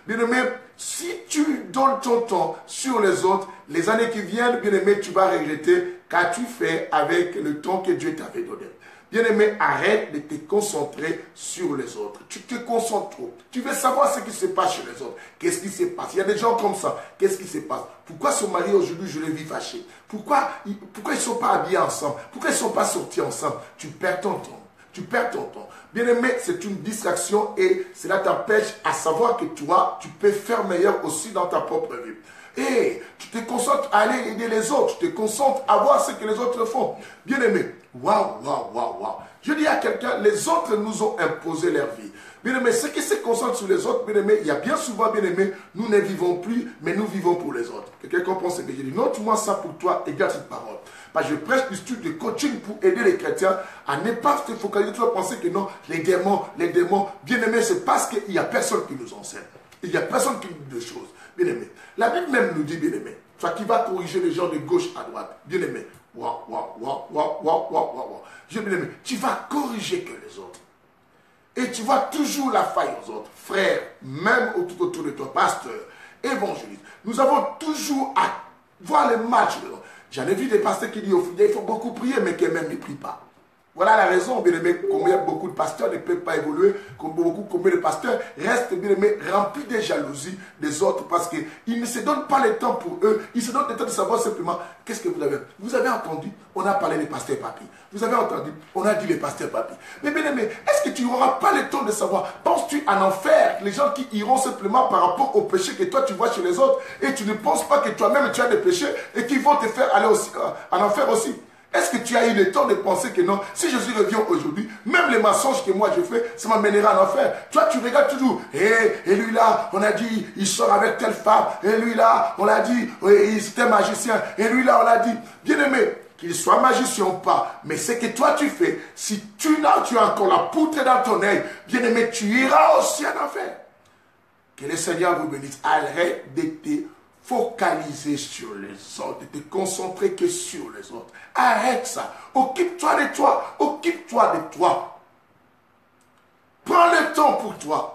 Bien-aimé, si tu donnes ton temps sur les autres, les années qui viennent, bien-aimé, tu vas regretter qu'as-tu fait avec le temps que Dieu t'avait donné. Bien-aimé, arrête de te concentrer sur les autres. Tu te concentres trop. Tu veux savoir ce qui se passe chez les autres. Qu'est-ce qui se passe? Il y a des gens comme ça. Qu'est-ce qui se passe? Pourquoi son mari aujourd'hui, je le vis fâché? Pourquoi ils ne sont pas habillés ensemble? Pourquoi ils ne sont pas sortis ensemble? Tu perds ton temps. Tu perds ton temps. Bien-aimé, c'est une distraction et cela t'empêche à savoir que toi, tu peux faire meilleur aussi dans ta propre vie. Et tu te concentres à aller aider les autres. Tu te concentres à voir ce que les autres font. Bien-aimé, waouh, waouh, waouh, waouh. Je dis à quelqu'un, les autres nous ont imposé leur vie. Bien-aimé, ceux qui se concentrent sur les autres, bien-aimé, il y a bien souvent, bien-aimé, nous ne vivons plus, mais nous vivons pour les autres. Quelqu'un comprend ce que je dis? Note-moi ça pour toi et garde cette parole. Parce que je prêche du studio de coaching pour aider les chrétiens à ne pas se focaliser, tu vas penser que non, les démons, bien-aimé, c'est parce qu'il n'y a personne qui nous enseigne. Il n'y a personne qui nous dit des choses. Bien-aimé, la Bible même nous dit, bien-aimé, toi qui vas corriger les gens de gauche à droite, bien-aimé, waouh, waouh, waouh, waouh, waouh, waouh, waouh. Bien-aimé, tu vas corriger que les autres. Et tu vois toujours la faille aux autres. Frères, même tout autour de toi, pasteur, évangéliste, nous avons toujours à voir les matchs de l'autre. J'en ai vu des pasteurs qui disent au fidèles, il faut beaucoup prier, mais qui même ne prient pas. Voilà la raison, bien aimé, combien beaucoup de pasteurs ne peuvent pas évoluer, combien de pasteurs restent, bien aimé, remplis de jalousie des autres parce qu'ils ne se donnent pas le temps pour eux, ils se donnent le temps de savoir simplement qu'est-ce que vous avez. Vous avez entendu, on a parlé des pasteurs papy. Vous avez entendu, on a dit les pasteurs papy. Mais bien aimé, est-ce que tu n'auras pas le temps de savoir, penses-tu en enfer, les gens qui iront simplement par rapport au péché que toi tu vois chez les autres et tu ne penses pas que toi-même tu as des péchés et qui vont te faire aller aussi, en enfer aussi? Est-ce que tu as eu le temps de penser que non, si Jésus revient aujourd'hui, même les mensonges que moi je fais, ça m'amènera en enfer. Toi, tu regardes toujours. Et lui là, on a dit, il sort avec telle femme. Et lui là, on a dit, il était magicien. Et lui là, on a dit, bien aimé, qu'il soit magicien ou pas, mais ce que toi tu fais, si tu as encore la poutre dans ton œil, bien aimé, tu iras aussi en enfer. Que le Seigneur vous bénisse. Arrête de te focaliser sur les autres, de te concentrer que sur les autres. Arrête ça. Occupe-toi de toi. Occupe-toi de toi. Prends le temps pour toi.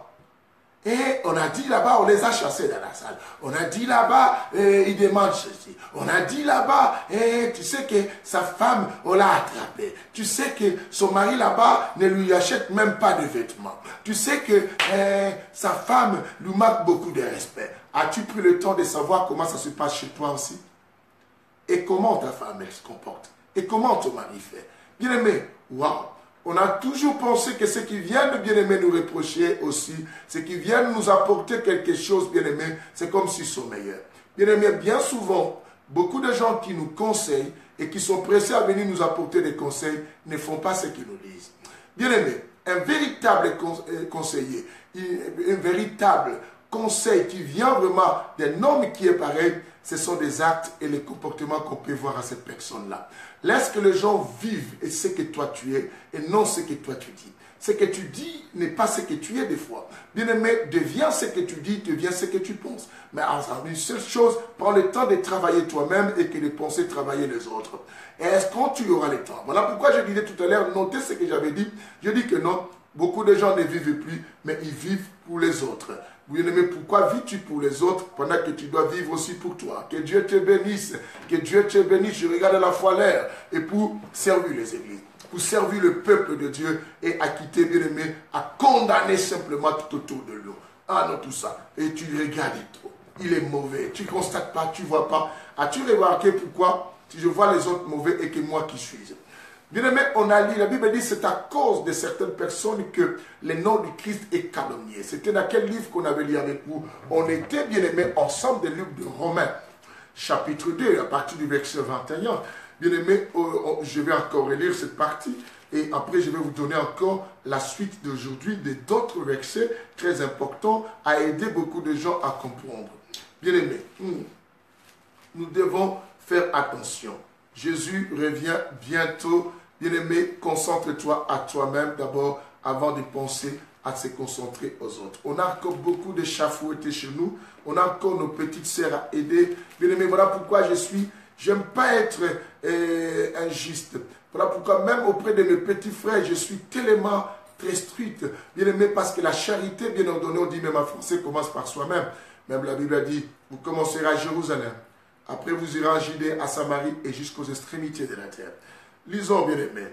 Et on a dit là-bas, on les a chassés dans la salle. On a dit là-bas, ils demandent ceci. On a dit là-bas, tu sais que sa femme, on l'a attrapée. Tu sais que son mari là-bas ne lui achète même pas de vêtements. Tu sais que sa femme lui manque beaucoup de respect. As-tu pris le temps de savoir comment ça se passe chez toi aussi? Et comment ta femme elle se comporte? Et comment ton mari fait? Bien-aimé, waouh! On a toujours pensé que ceux qui viennent de bien-aimé nous reprocher aussi, ceux qui viennent nous apporter quelque chose, bien-aimé, c'est comme s'ils sont meilleurs. Bien-aimé, bien souvent, beaucoup de gens qui nous conseillent et qui sont pressés à venir nous apporter des conseils ne font pas ce qu'ils nous disent. Bien-aimé, un véritable conseiller, un véritable conseil qui vient vraiment d'un homme qui est pareil, ce sont des actes et les comportements qu'on peut voir à cette personne-là. Laisse que les gens vivent et ce que toi tu es et non ce que toi tu dis. Ce que tu dis n'est pas ce que tu es des fois. Bien-aimé, deviens ce que tu dis, deviens ce que tu penses. Mais une seule chose, prends le temps de travailler toi-même et que de penser travailler les autres. Et est-ce que tu auras le temps? Voilà pourquoi je disais tout à l'heure, notez ce que j'avais dit. Je dis que non, Beaucoup de gens ne vivent plus, mais ils vivent pour les autres. Bien-aimé, pourquoi vis-tu pour les autres pendant que tu dois vivre aussi pour toi? Que Dieu te bénisse, que Dieu te bénisse. Je regarde la foi l'air et pour servir les églises, pour servir le peuple de Dieu et à quitter, bien-aimé, à condamner simplement tout autour de nous. Ah non, tout ça. Et tu regardes trop. Il est mauvais. Tu ne constates pas, tu ne vois pas. As-tu remarqué pourquoi si je vois les autres mauvais et que moi qui suis? Bien-aimé, on a lu, la Bible dit, c'est à cause de certaines personnes que le nom du Christ est calomnié. C'était dans quel livre qu'on avait lu avec vous? On était, bien-aimé, ensemble des livres de Romains, chapitre 2, à partir du verset 21. Bien-aimé, je vais encore relire cette partie et après je vais vous donner encore la suite d'aujourd'hui d'autres versets très importants à aider beaucoup de gens à comprendre. Bien-aimé, nous devons faire attention. Jésus revient bientôt. Bien-aimé, concentre-toi à toi-même d'abord avant de penser à se concentrer aux autres. On a encore beaucoup de chafouettés chez nous. On a encore nos petites sœurs à aider. Bien-aimé, voilà pourquoi j'aime pas être injuste. Voilà pourquoi même auprès de mes petits frères, je suis tellement très stricte. Bien-aimé, parce que la charité, bien ordonnée, on dit même en français, commence par soi-même. Même la Bible a dit, vous commencerez à Jérusalem. Après, vous irez en Judée, à Samarie et jusqu'aux extrémités de la terre. Lisons, bien-aimé.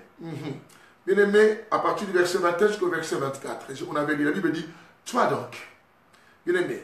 Bien-aimé, à partir du verset 21 jusqu'au verset 24. On avait lu, la Bible dit, toi donc, bien-aimé,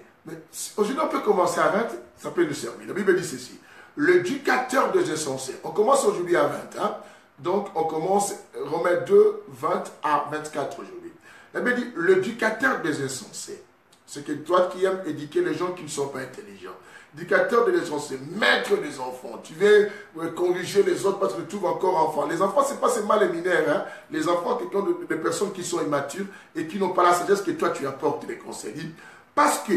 aujourd'hui on peut commencer à 20, ça peut nous servir. La Bible dit ceci, l'éducateur des insensés. On commence aujourd'hui à 20, hein? Donc on commence Romains 2, 20 à 24 aujourd'hui. La Bible dit, l'éducateur des insensés. C'est que toi qui aimes éduquer les gens qui ne sont pas intelligents. Éducateur des insensés, maître des enfants. Tu veux corriger les autres parce que tu trouves encore enfants. Les enfants, ce n'est pas seulement les mineurs. Hein? Les enfants, ce sont des personnes qui sont immatures et qui n'ont pas la sagesse que toi tu apportes les conseils. Parce que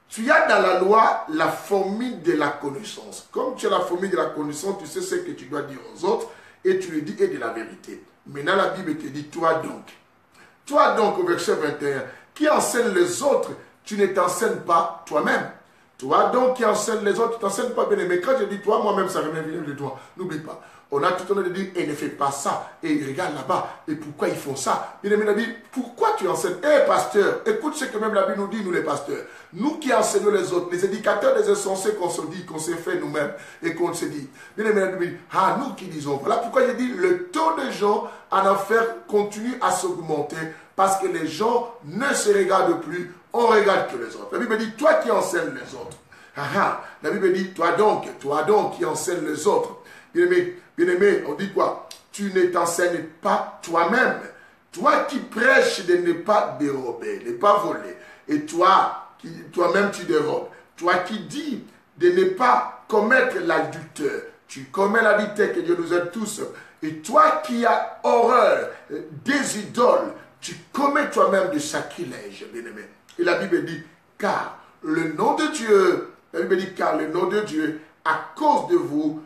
tu as dans la loi la formule de la connaissance. Comme tu as la formule de la connaissance, tu sais ce que tu dois dire aux autres et tu le dis et de la vérité. Maintenant, la Bible te dit, toi donc, au verset 21, qui enseigne les autres, tu ne t'enseignes pas toi-même. Toi donc qui enseigne les autres, tu ne t'enseignes pas bien. Mais quand je dis toi, moi-même, ça revient de toi. N'oublie pas. On a tout le temps de dire, et ne fais pas ça. Et regarde là-bas. Et pourquoi ils font ça? Bien aimé, la Bible, pourquoi tu enseignes? Pasteur, écoute ce que même la Bible nous dit, nous les pasteurs. Nous qui enseignons les autres, les éducateurs des insensés qu'on se dit, qu'on s'est fait nous-mêmes et qu'on se dit. Bien aimé, la Bible dit, nous qui disons. Voilà pourquoi je dis, le taux de gens en enfer continue à s'augmenter parce que les gens ne se regardent plus. On regarde que les autres. La Bible dit, toi qui enseignes les autres. La Bible dit, toi donc qui enseignes les autres. Bien-aimé, on dit quoi? Tu ne t'enseignes pas toi-même. Toi qui prêches de ne pas dérober, de ne pas voler. Et toi-même tu dérobes. Toi qui dis de ne pas commettre l'adultère. Tu commets l'adultère, que Dieu nous aide tous. Et toi qui as horreur des idoles, tu commets toi-même du sacrilège, bien-aimé. Et la Bible dit, car le nom de Dieu, la Bible dit, car le nom de Dieu, à cause de vous,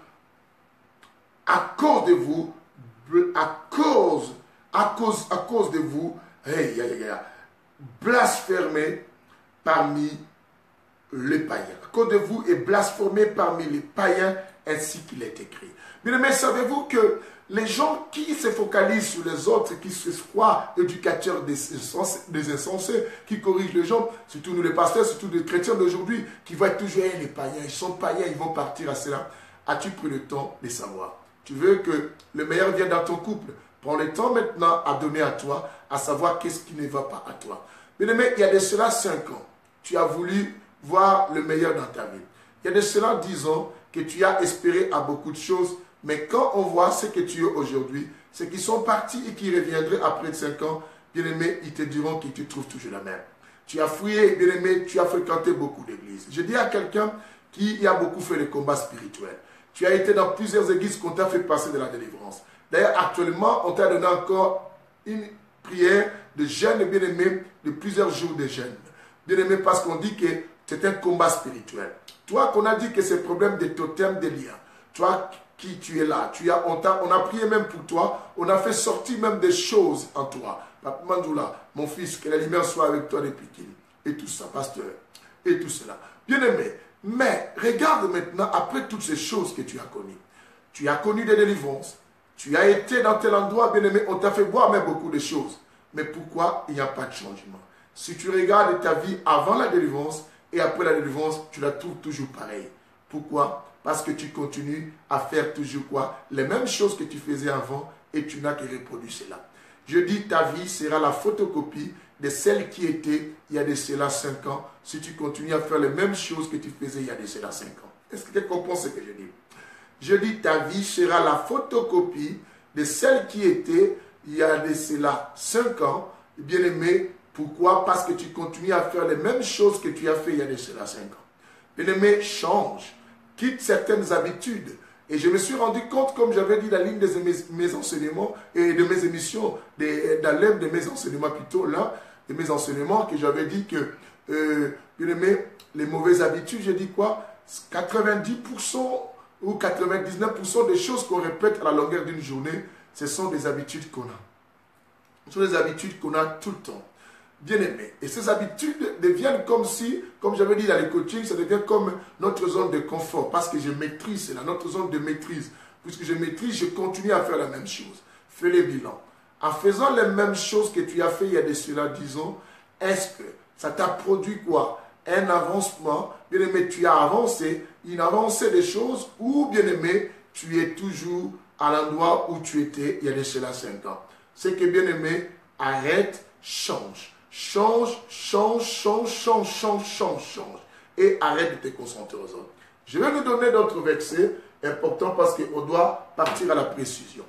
blasphémé parmi les païens. À cause de vous est blasphémé parmi les païens, ainsi qu'il est écrit. Bien aimé, savez-vous que les gens qui se focalisent sur les autres, qui se croient éducateurs des insensés, qui corrigent les gens, surtout nous les pasteurs, surtout les chrétiens d'aujourd'hui, qui voient toujours les païens, ils sont païens, ils vont partir à cela. As-tu pris le temps de savoir? Tu veux que le meilleur vienne dans ton couple? Prends le temps maintenant à donner à toi, à savoir qu'est-ce qui ne va pas à toi. Bien aimé, il y a de cela 5 ans, tu as voulu voir le meilleur dans ta vie. Il y a de cela 10 ans que tu as espéré à beaucoup de choses, mais quand on voit ce que tu es aujourd'hui, ceux qui sont partis et qui reviendraient après 5 ans, bien aimé, ils te diront qu'ils te trouvent toujours la même. Tu as fouillé, bien aimé, tu as fréquenté beaucoup d'églises. Je dis à quelqu'un qui a beaucoup fait le combat spirituel. Tu as été dans plusieurs églises qu'on t'a fait passer de la délivrance. D'ailleurs, actuellement, on t'a donné encore une prière de jeûne, bien aimé, de plusieurs jours de jeûne. Bien aimé, parce qu'on dit que c'est un combat spirituel. Toi, qu'on a dit que c'est problème de totem, de liens. Toi qui tu es là, on a prié même pour toi, on a fait sortir même des choses en toi. Papa Mandoula, mon fils, que la lumière soit avec toi depuis qu'il. Et tout ça, pasteur, et tout cela. Bien aimé, mais regarde maintenant, après toutes ces choses que tu as connues. Tu as connu des délivrances. Tu as été dans tel endroit, bien aimé, on t'a fait boire même beaucoup de choses. Mais pourquoi il n'y a pas de changement? Si tu regardes ta vie avant la délivrance et après la délivrance, tu la trouves toujours pareille. Pourquoi? Parce que tu continues à faire toujours quoi? Les mêmes choses que tu faisais avant et tu n'as que reproduit cela. Je dis ta vie sera la photocopie de celle qui était il y a de cela 5 ans si tu continues à faire les mêmes choses que tu faisais il y a de cela 5 ans. Est-ce que tu comprends ce que je dis? Je dis ta vie sera la photocopie de celle qui était il y a de cela 5 ans. Bien aimé, pourquoi? Parce que tu continues à faire les mêmes choses que tu as fait il y a de cela 5 ans. Bien aimé, change, quitte certaines habitudes. Et je me suis rendu compte, comme j'avais dit, la ligne de mes enseignements et de mes émissions, dans l'un de mes enseignements plutôt, là, de mes enseignements, que j'avais dit que, bien aimé, les mauvaises habitudes, j'ai dit quoi? 90% ou 99% des choses qu'on répète à la longueur d'une journée, ce sont des habitudes qu'on a. Ce sont des habitudes qu'on a tout le temps. Bien aimé. Et ces habitudes deviennent comme si, comme j'avais dit dans les coachings, ça devient comme notre zone de confort. Parce que je maîtrise, c'est notre zone de maîtrise. Puisque je maîtrise, je continue à faire la même chose. Fais le bilan. En faisant les mêmes choses que tu as fait il y a de cela 10 ans, est-ce que ça t'a produit quoi? Un avancement. Bien aimé, tu as avancé, une avancée des choses, ou bien aimé, tu es toujours à l'endroit où tu étais il y a de cela 5 ans. C'est que bien aimé, arrête, change. Change, change, change, change, change, change, change. Et arrête de te concentrer aux autres. Je vais vous donner d'autres versets importants parce qu'on doit partir à la précision.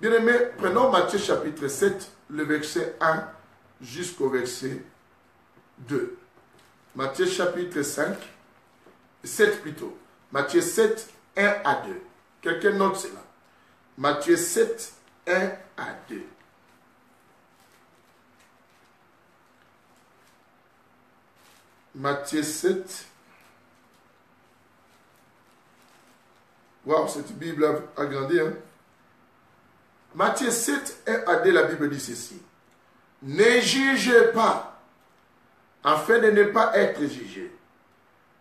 Bien aimé, prenons Matthieu chapitre 7, le verset 1 jusqu'au verset 2. Matthieu chapitre 5, 7 plutôt. Matthieu 7, 1 à 2. Quelqu'un note cela. Matthieu 7, 1 à 2. Matthieu 7. Waouh, cette Bible a grandi. Hein? Matthieu 7, 1 à 2, la Bible dit ceci. Ne jugez pas, afin de ne pas être jugé.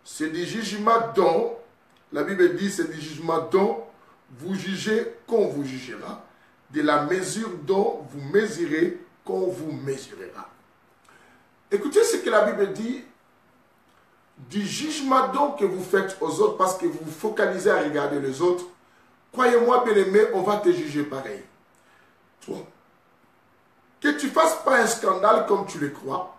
C'est du jugement dont, la Bible dit, c'est du jugement dont vous jugez qu'on vous jugera, de la mesure dont vous mesurez qu'on vous mesurera. Écoutez ce que la Bible dit. Du jugement donc que vous faites aux autres parce que vous vous focalisez à regarder les autres, croyez-moi bien aimé, on va te juger pareil. Toi, que tu ne fasses pas un scandale comme tu le crois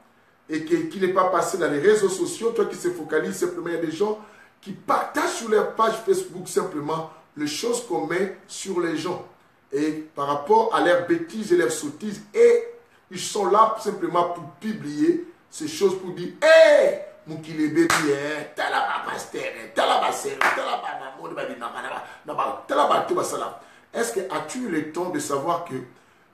et qui n'est pas passé dans les réseaux sociaux, toi qui se focalises simplement, il y a des gens qui partagent sur leur page Facebook simplement les choses qu'on met sur les gens et par rapport à leurs bêtises et leurs sottises, et ils sont là simplement pour publier ces choses pour dire « Hey !» Est-ce que as-tu eu le temps de savoir que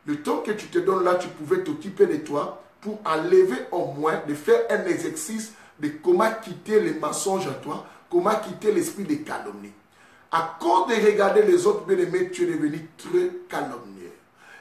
le temps que tu te donnes là, tu pouvais t'occuper de toi pour enlever au moins, de faire un exercice de comment quitter les mensonges à toi, comment quitter l'esprit de calomnie. À cause de regarder les autres bien-aimés, tu es devenu très calomnieux.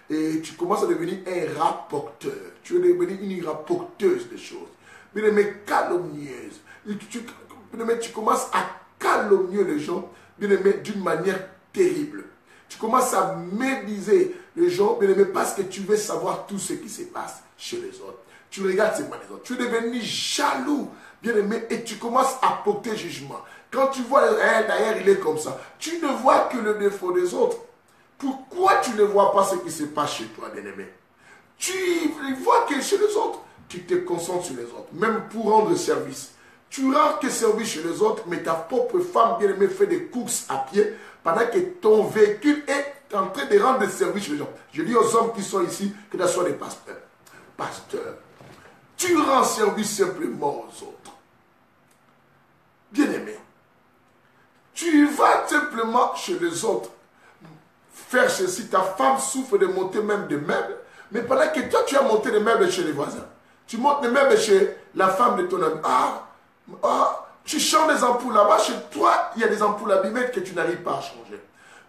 Et tu commences à devenir un rapporteur. Tu es devenu une rapporteuse de choses. Bien-aimé, calomnieuse. Bien-aimé, tu commences à calomnier les gens, bien-aimé, d'une manière terrible. Tu commences à médiser les gens, bien-aimé, parce que tu veux savoir tout ce qui se passe chez les autres. Tu regardes ces les autres. Tu es devenu jaloux, bien-aimé, et tu commences à porter jugement. Quand tu vois, d'ailleurs, il est comme ça. Tu ne vois que le défaut des autres. Pourquoi tu ne vois pas ce qui se passe chez toi, bien-aimé? Tu vois que chez les autres, tu te concentres sur les autres, même pour rendre service. Tu rends que service chez les autres, mais ta propre femme bien-aimée fait des courses à pied pendant que ton véhicule est en train de rendre service chez les gens. Je dis aux hommes qui sont ici que ce soit des pasteurs. Pasteur, tu rends service simplement aux autres. Bien-aimé, tu vas simplement chez les autres faire ceci. Ta femme souffre de monter même des meubles, mais pendant que toi tu as monté des meubles chez les voisins, tu montes les meubles chez la femme de ton ami. Tu changes des ampoules là-bas. Chez toi, il y a des ampoules abîmées que tu n'arrives pas à changer.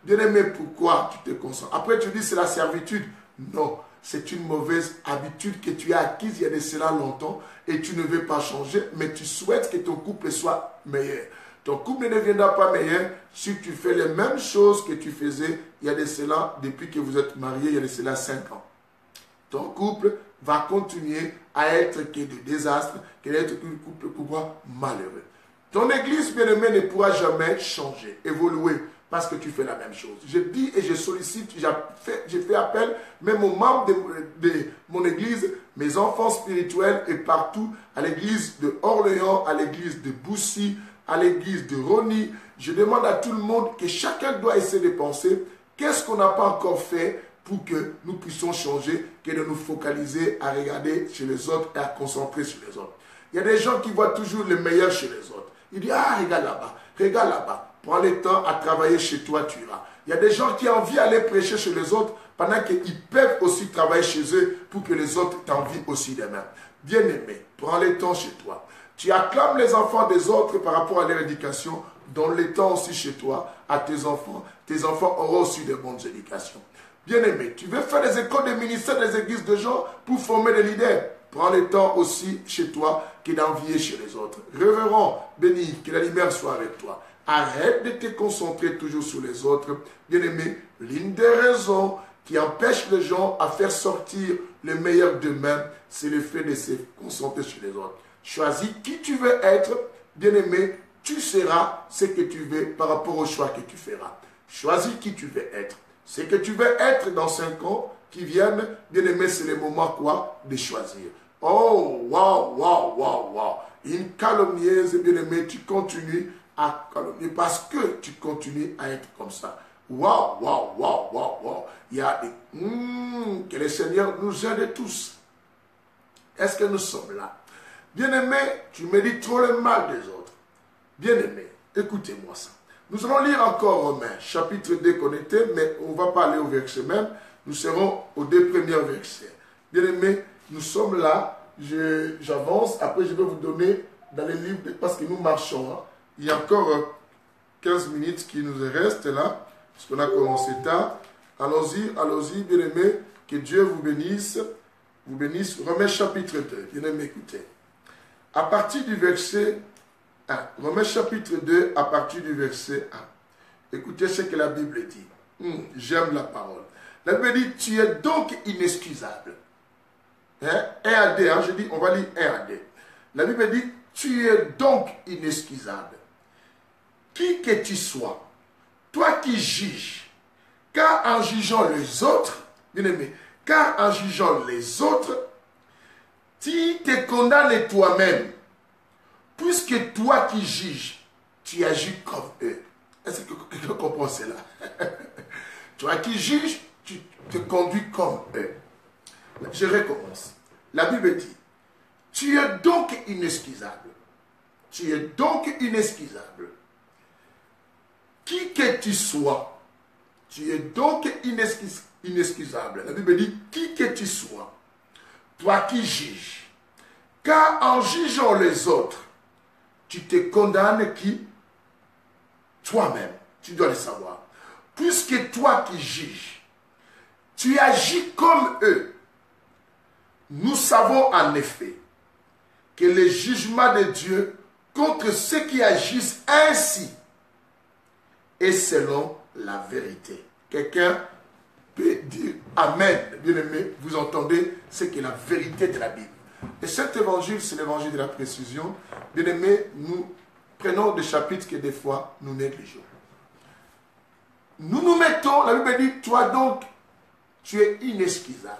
Bien-aimé, pourquoi tu te concentres? Après, tu dis c'est la servitude. Non, c'est une mauvaise habitude que tu as acquise il y a de cela longtemps et tu ne veux pas changer, mais tu souhaites que ton couple soit meilleur. Ton couple ne deviendra pas meilleur si tu fais les mêmes choses que tu faisais il y a de cela depuis que vous êtes mariés, il y a de cela 5 ans. Ton couple va continuer à être que de désastre, qu'elle va être une couple malheureux. Ton église, bien-aimée, ne pourra jamais changer, évoluer, parce que tu fais la même chose. Je dis et je sollicite, j'ai fait appel même aux membres de mon église, mes enfants spirituels et partout, à l'église de Orléans, à l'église de Boussy, à l'église de Rony. Je demande à tout le monde que chacun doit essayer de penser qu'est-ce qu'on n'a pas encore fait pour que nous puissions changer, que de nous focaliser à regarder chez les autres et à concentrer sur les autres. Il y a des gens qui voient toujours le meilleur chez les autres. Ils disent, ah, regarde là-bas, regarde là-bas. Prends le temps à travailler chez toi, tu iras. Il y a des gens qui ont envie d'aller prêcher chez les autres pendant qu'ils peuvent aussi travailler chez eux pour que les autres t'envient aussi demain. Bien-aimé, prends le temps chez toi. Tu acclames les enfants des autres par rapport à leur éducation. Donne le temps aussi chez toi à tes enfants. Tes enfants auront aussi de bonnes éducations. Bien-aimé, tu veux faire des écoles de ministère, des églises de gens pour former des leaders. Prends le temps aussi chez toi que d'envier chez les autres. Révérend, béni, que la lumière soit avec toi. Arrête de te concentrer toujours sur les autres. Bien-aimé, l'une des raisons qui empêche les gens à faire sortir le meilleur d'eux-mêmes, c'est le fait de se concentrer sur les autres. Choisis qui tu veux être. Bien-aimé, tu seras ce que tu veux par rapport au choix que tu feras. Choisis qui tu veux être. Ce que tu veux être dans 5 ans qui viennent, bien-aimé, c'est le moment quoi? De choisir. Oh, waouh, waouh, waouh, waouh. Une calomnieuse, bien-aimé, tu continues à calomnier parce que tu continues à être comme ça. Waouh, waouh, waouh, waouh, waouh. Il y a des... que le Seigneur nous aide tous. Est-ce que nous sommes là? Bien-aimé, tu me dis trop le mal des autres. Bien-aimé, écoutez-moi ça. Nous allons lire encore Romains, chapitre 2 connecté, mais on ne va pas aller au verset même. Nous serons aux 2 premiers versets. Bien-aimé, nous sommes là. J'avance. Après, je vais vous donner dans les livres, parce que nous marchons. Hein. Il y a encore 15 minutes qui nous restent là, parce qu'on a commencé tard. Allons-y, allons-y, bien-aimé. Que Dieu vous bénisse. Vous bénisse. Romains chapitre 2. Bien-aimé, écoutez. À partir du verset 1. Romains chapitre 2, à partir du verset 1. Écoutez ce que la Bible dit. J'aime la parole. La Bible dit, tu es donc inexcusable. Hein? 1 à 2, hein? Je dis, on va lire 1 à 2. La Bible dit, tu es donc inexcusable. Qui que tu sois, toi qui juges, car en jugeant les autres, bien aimé, car en jugeant les autres, tu te condamnes toi-même. Puisque toi qui juges, tu agis comme eux. Est-ce que quelqu'un comprend cela? Toi qui juges, tu te conduis comme eux. Je recommence. La Bible dit, tu es donc inexcusable. Tu es donc inexcusable. Qui que tu sois, tu es donc inexcusable. La Bible dit, qui que tu sois, toi qui juges, car en jugeant les autres, tu te condamnes qui? Toi-même. Tu dois le savoir. Puisque toi qui juges, tu agis comme eux. Nous savons en effet que le jugement de Dieu contre ceux qui agissent ainsi est selon la vérité. Quelqu'un peut dire Amen. Bien-aimé, vous entendez ce qu'est la vérité de la Bible. Et cet évangile, c'est l'évangile de la précision. Bien-aimés, nous prenons des chapitres que des fois nous négligeons. Nous nous mettons, la Bible dit, toi donc, tu es inexcusable.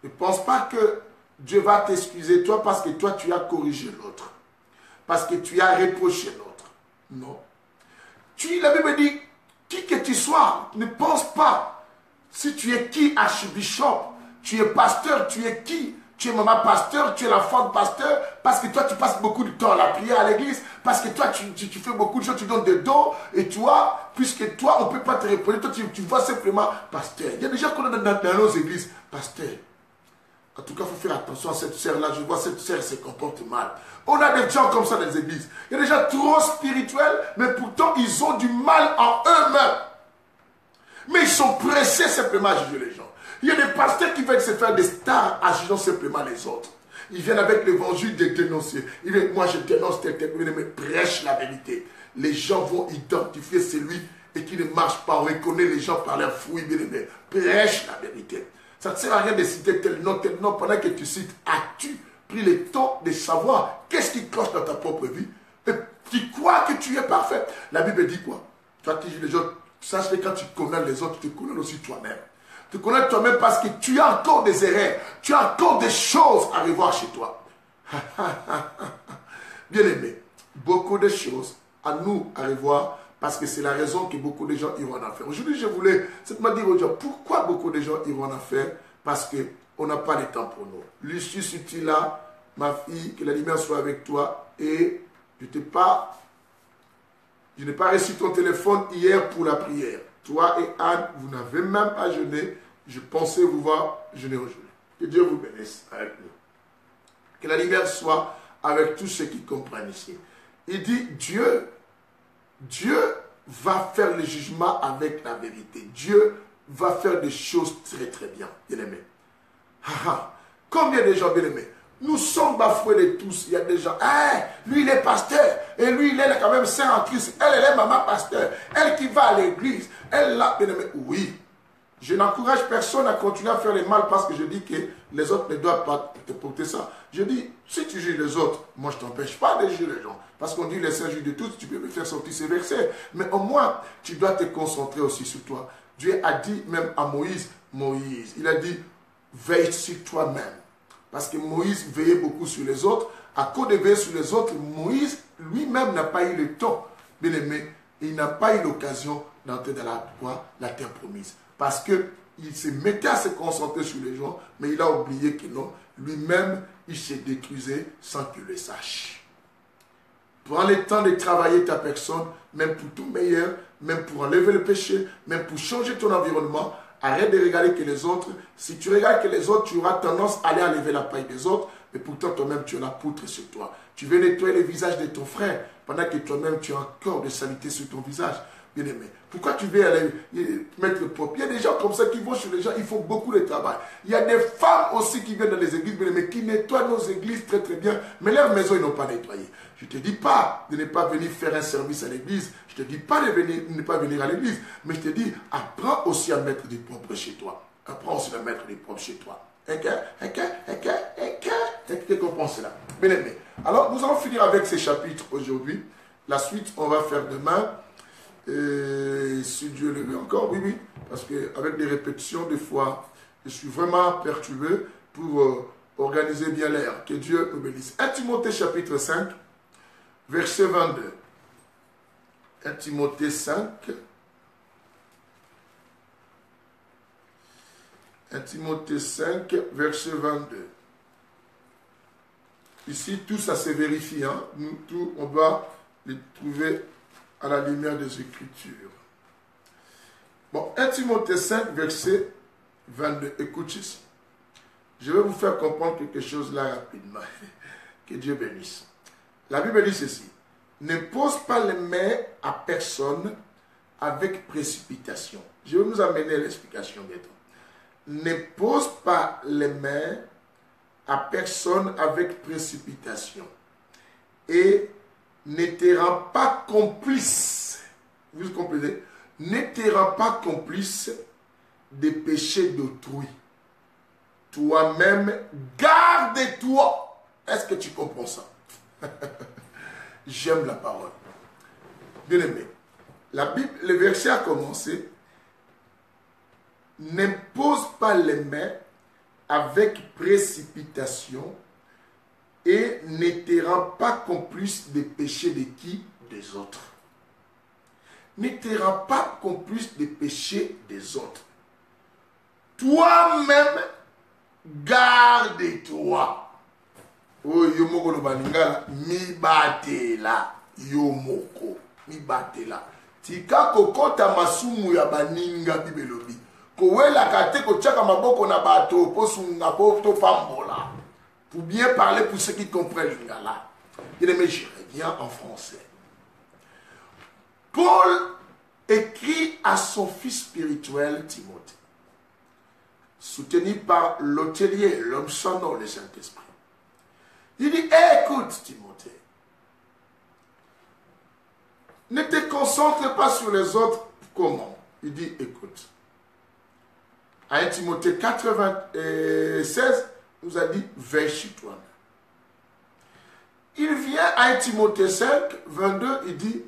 Ne pense pas que Dieu va t'excuser toi parce que toi tu as corrigé l'autre. Parce que tu as reproché l'autre. Non. La Bible dit, qui que tu sois, ne pense pas. Si tu es qui, archbishop, tu es pasteur, tu es qui? Tu es maman pasteur, tu es l'enfant de pasteur, parce que toi tu passes beaucoup de temps à la prière à l'église, parce que toi tu fais beaucoup de choses, tu donnes des dons, et toi, puisque toi on ne peut pas te répondre, toi tu vas simplement pasteur. Il y a des gens qu'on a dans nos églises, pasteur. En tout cas, il faut faire attention à cette sœur-là, je vois cette sœur se comporte mal. On a des gens comme ça dans les églises. Il y a des gens trop spirituels, mais pourtant ils ont du mal en eux-mêmes. Mais ils sont pressés simplement à juger les gens. Il y a des pasteurs qui veulent se faire des stars en jugeant simplement les autres. Ils viennent avec l'évangile de dénoncer. Ils disent, moi je dénonce tel, mais prêche la vérité. Les gens vont identifier celui et qui ne marche pas. On reconnaît les gens par leurs fruits, bien aimés. Prêche la vérité. Ça ne sert à rien de citer tel nom, pendant que tu cites. As-tu pris le temps de savoir qu'est-ce qui cloche dans ta propre vie? Et tu crois que tu es parfait. La Bible dit quoi? Toi qui dis les autres, sache que quand tu connais les autres, tu connais aussi toi-même. Tu connais toi-même parce que tu as encore des erreurs, tu as encore des choses à revoir chez toi. Bien aimé, beaucoup de choses à nous à revoir parce que c'est la raison que beaucoup de gens iront en enfer. Aujourd'hui, je voulais simplement dire aux gens pourquoi beaucoup de gens iront en enfer. Parce qu'on n'a pas le temps pour nous. Lucie, si tu es là, ma fille, que la lumière soit avec toi. Et je n'ai pas reçu ton téléphone hier pour la prière. Toi et Anne, vous n'avez même pas jeûné. Je pensais vous voir jeûner aujourd'hui. Que Dieu vous bénisse avec nous. Que la lumière soit avec tous ceux qui comprennent ici. Il dit, Dieu va faire le jugement avec la vérité. Dieu va faire des choses très très bien, bien aimé. Combien de gens bien aimés? Nous sommes bafoués de tous. Il y a des gens, lui il est pasteur, et lui il est quand même saint en Christ. Elle est maman pasteur. Elle qui va à l'église, elle là, bien aimé. Oui, je n'encourage personne à continuer à faire le mal parce que je dis que les autres ne doivent pas te porter ça. Je dis, si tu juges les autres, moi je ne t'empêche pas de juger les gens. Parce qu'on dit les saints jugent de tous, tu peux me faire sortir ces versets. Mais au moins, tu dois te concentrer aussi sur toi. Dieu a dit même à Moïse, il a dit, veille sur toi-même. Parce que Moïse veillait beaucoup sur les autres. À cause de veiller sur les autres, Moïse lui-même n'a pas eu le temps, bien aimé, il n'a pas eu l'occasion d'entrer dans la terre promise. Parce qu'il se mettait à se concentrer sur les gens, mais il a oublié que non, lui-même, il se détruisait sans qu'il le sache. Prends le temps de travailler ta personne, même pour tout meilleur, même pour enlever le péché, même pour changer ton environnement. Arrête de regarder que les autres. Si tu regardes que les autres, tu auras tendance à aller enlever la paille des autres, mais pourtant toi-même, tu as la poutre sur toi. Tu veux nettoyer le visage de ton frère, pendant que toi-même, tu as encore de saleté sur ton visage. Bien aimé. Pourquoi tu veux aller mettre le propre? Il y a des gens comme ça qui vont chez les gens, ils font beaucoup de travail. Il y a des femmes aussi qui viennent dans les églises, bien aimé, qui nettoient nos églises très très bien, mais leurs maisons, ils n'ont pas nettoyé. Je ne te dis pas de ne pas venir faire un service à l'église. Je ne te dis pas de ne pas venir à l'église. Mais je te dis, apprends aussi à mettre du propre chez toi. Apprends aussi à mettre du propre chez toi. Est-ce que tu comprends cela? Bien aimé. Alors, nous allons finir avec ces chapitres aujourd'hui. La suite, on va faire demain. Et si Dieu le veut encore, oui. Parce qu'avec des répétitions, des fois, je suis vraiment perturbé pour organiser bien l'air. Que Dieu nous bénisse. 1 Timothée chapitre 5. Verset 22. 1 Timothée 5. 1 Timothée 5, verset 22. Ici, tout ça se vérifie. Hein? Nous, tout, on doit les trouver à la lumière des Écritures. Bon, 1 Timothée 5, verset 22. Écoute ceci. Je vais vous faire comprendre quelque chose là rapidement. Que Dieu bénisse. La Bible dit ceci. Ne pose pas les mains à personne avec précipitation. Je vais vous amener l'explication bientôt. Ne pose pas les mains à personne avec précipitation. Et ne te rends pas complice. Vous comprenez? Ne te rends pas complice des péchés d'autrui. Toi-même, garde-toi. Est-ce que tu comprends ça? J'aime la parole. Bien aimé, la Bible, le verset a commencé. N'impose pas les mains avec précipitation et ne te rends pas complice des péchés de qui? Des autres. Ne te rends pas complice des péchés des autres. Toi-même, garde-toi. Oh, yomoko no balingala, mi batela, yomoko, mi batela. Tika kokota masumu ya baninga bibelobi. Kowela kate kochaka maboko na bato, posunga poto pambola. Pour bien parler pour ceux qui comprennent lingala. Il aimait, je reviens en français. Paul écrit à son fils spirituel Timothée, soutenu par l'hôtelier, l'homme sans nom, le Saint-Esprit. Il dit, écoute Timothée, ne te concentre pas sur les autres. Comment? Il dit, écoute, à 1 Timothée 4,16, nous a dit, veille sur toi-même. Il vient à 1 Timothée 5, 22, il dit,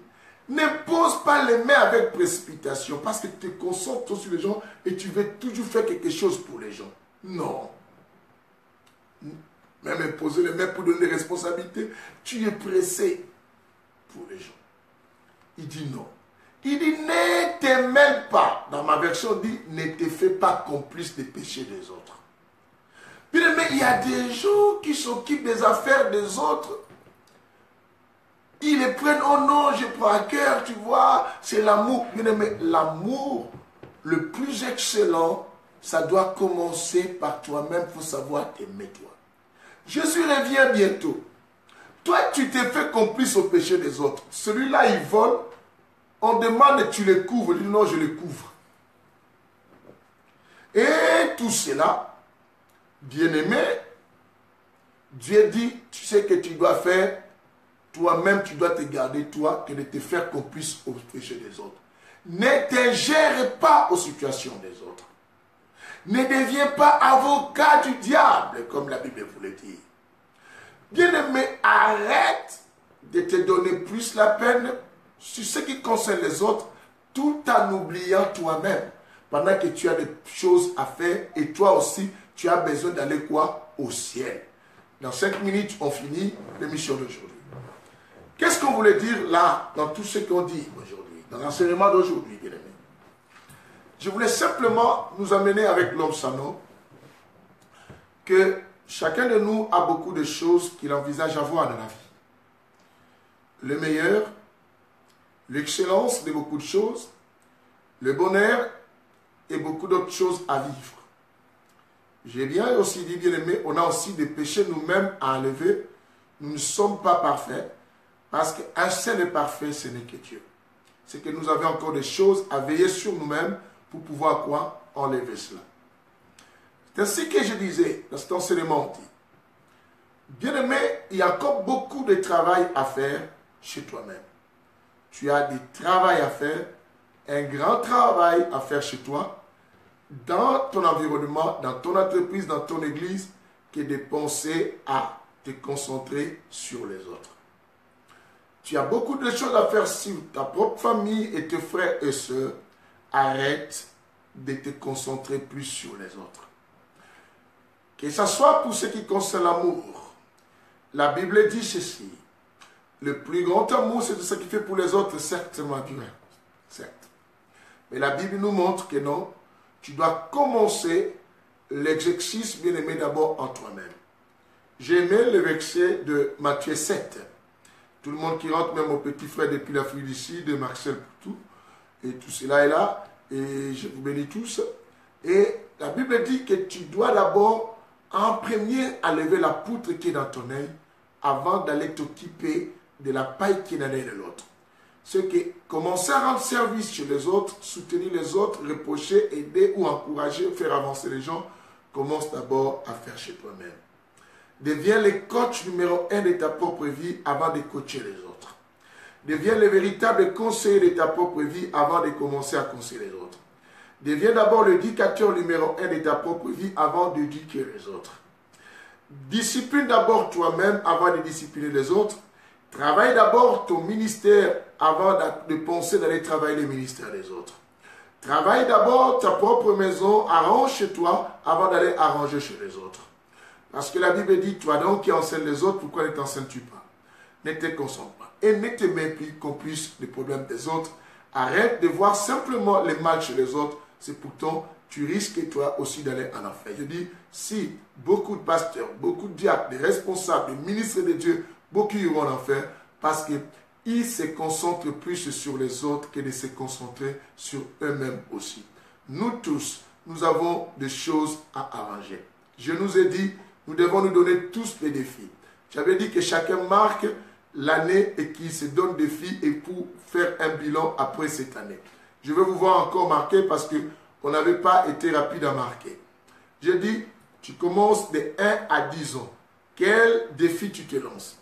ne pose pas les mains avec précipitation parce que tu te concentres sur les gens et tu veux toujours faire quelque chose pour les gens. Non. Même poser les mains pour donner des responsabilités, tu es pressé pour les gens. Il dit non. Il dit ne te mêle pas. Dans ma version, il dit ne te fais pas complice des péchés des autres. Bien aimé, il y a des gens qui s'occupent des affaires des autres. Ils les prennent, oh non, je prends à cœur, tu vois, c'est l'amour. Bien aimé, l'amour le plus excellent, ça doit commencer par toi-même, il faut savoir t'aimer toi. Jésus revient bientôt. Toi, tu t'es fait complice au péché des autres. Celui-là, il vole, on demande et tu le couvres. Il dit non, je le couvre. Et tout cela, bien aimé, Dieu dit, tu sais que tu dois faire, toi-même, tu dois te garder, toi, que de te faire complice au péché des autres. Ne t'ingère pas aux situations des autres. Ne deviens pas avocat du diable, comme la Bible vous le dit. Bien-aimé, arrête de te donner plus la peine sur ce qui concerne les autres, tout en oubliant toi-même, pendant que tu as des choses à faire, et toi aussi, tu as besoin d'aller quoi? Au ciel. Dans 5 minutes, on finit l'émission d'aujourd'hui. Qu'est-ce qu'on voulait dire là, dans tout ce qu'on dit aujourd'hui, dans l'enseignement d'aujourd'hui, bien-aimé? Je voulais simplement nous amener avec l'homme Sano que chacun de nous a beaucoup de choses qu'il envisage avoir dans la vie. Le meilleur, l'excellence de beaucoup de choses, le bonheur et beaucoup d'autres choses à vivre. J'ai bien aussi dit, bien aimé, on a aussi des péchés nous-mêmes à enlever. Nous ne sommes pas parfaits parce qu'un seul est parfait, ce n'est que Dieu. C'est que nous avons encore des choses à veiller sur nous-mêmes pour pouvoir quoi? Enlever cela. C'est ainsi que je disais dans cet enseignement dit, bien aimé, il y a encore beaucoup de travail à faire chez toi-même. Tu as du travail à faire, un grand travail à faire chez toi, dans ton environnement, dans ton entreprise, dans ton église, que de penser à te concentrer sur les autres. Tu as beaucoup de choses à faire sur ta propre famille et tes frères et sœurs. Arrête de te concentrer plus sur les autres. Que ce soit pour ce qui concerne l'amour. La Bible dit ceci. Le plus grand amour, c'est ce qu'il fait pour les autres, certainement Dieu. Certes. Mais la Bible nous montre que non, tu dois commencer l'exercice, bien aimé, d'abord en toi-même. J'ai aimé le verset de Matthieu 7. Tout le monde qui rentre, même au petit frère depuis l'Afrique d'ici, de Marcel Poutou, et tout cela est là, et je vous bénis tous. Et la Bible dit que tu dois d'abord, en premier, enlever la poutre qui est dans ton œil, avant d'aller t'occuper de la paille qui est dans l'œil de l'autre. Ce qui commencer à rendre service chez les autres, soutenir les autres, reprocher, aider ou encourager, faire avancer les gens, commence d'abord à faire chez toi-même. Deviens le coach numéro 1 de ta propre vie avant de coacher les autres. Deviens le véritable conseiller de ta propre vie avant de commencer à conseiller les autres. Deviens d'abord le éducateur numéro 1 de ta propre vie avant d'éduquer les autres. Discipline d'abord toi-même avant de discipliner les autres. Travaille d'abord ton ministère avant de penser d'aller travailler le ministère des autres. Travaille d'abord ta propre maison, arrange chez toi avant d'aller arranger chez les autres. Parce que la Bible dit, toi donc qui enseigne les autres, pourquoi ne t'enseignes-tu pas? Ne te concentre pas. Et ne te mets plus complice des problèmes des autres. Arrête de voir simplement les mal chez les autres. C'est pourtant, tu risques toi aussi d'aller en enfer. Je dis, si beaucoup de pasteurs, beaucoup de diacres, des responsables, des ministres de Dieu, beaucoup iront en enfer parce qu'ils se concentrent plus sur les autres que de se concentrer sur eux-mêmes aussi. Nous tous, nous avons des choses à arranger. Je nous ai dit, nous devons nous donner tous des défis. J'avais dit que chacun marque l'année et qu'il se donne des défis et pour faire un bilan après cette année. Je vais vous voir encore marquer parce qu'on n'avait pas été rapide à marquer. J'ai dit, tu commences de 1 à 10 ans. Quel défi tu te lances?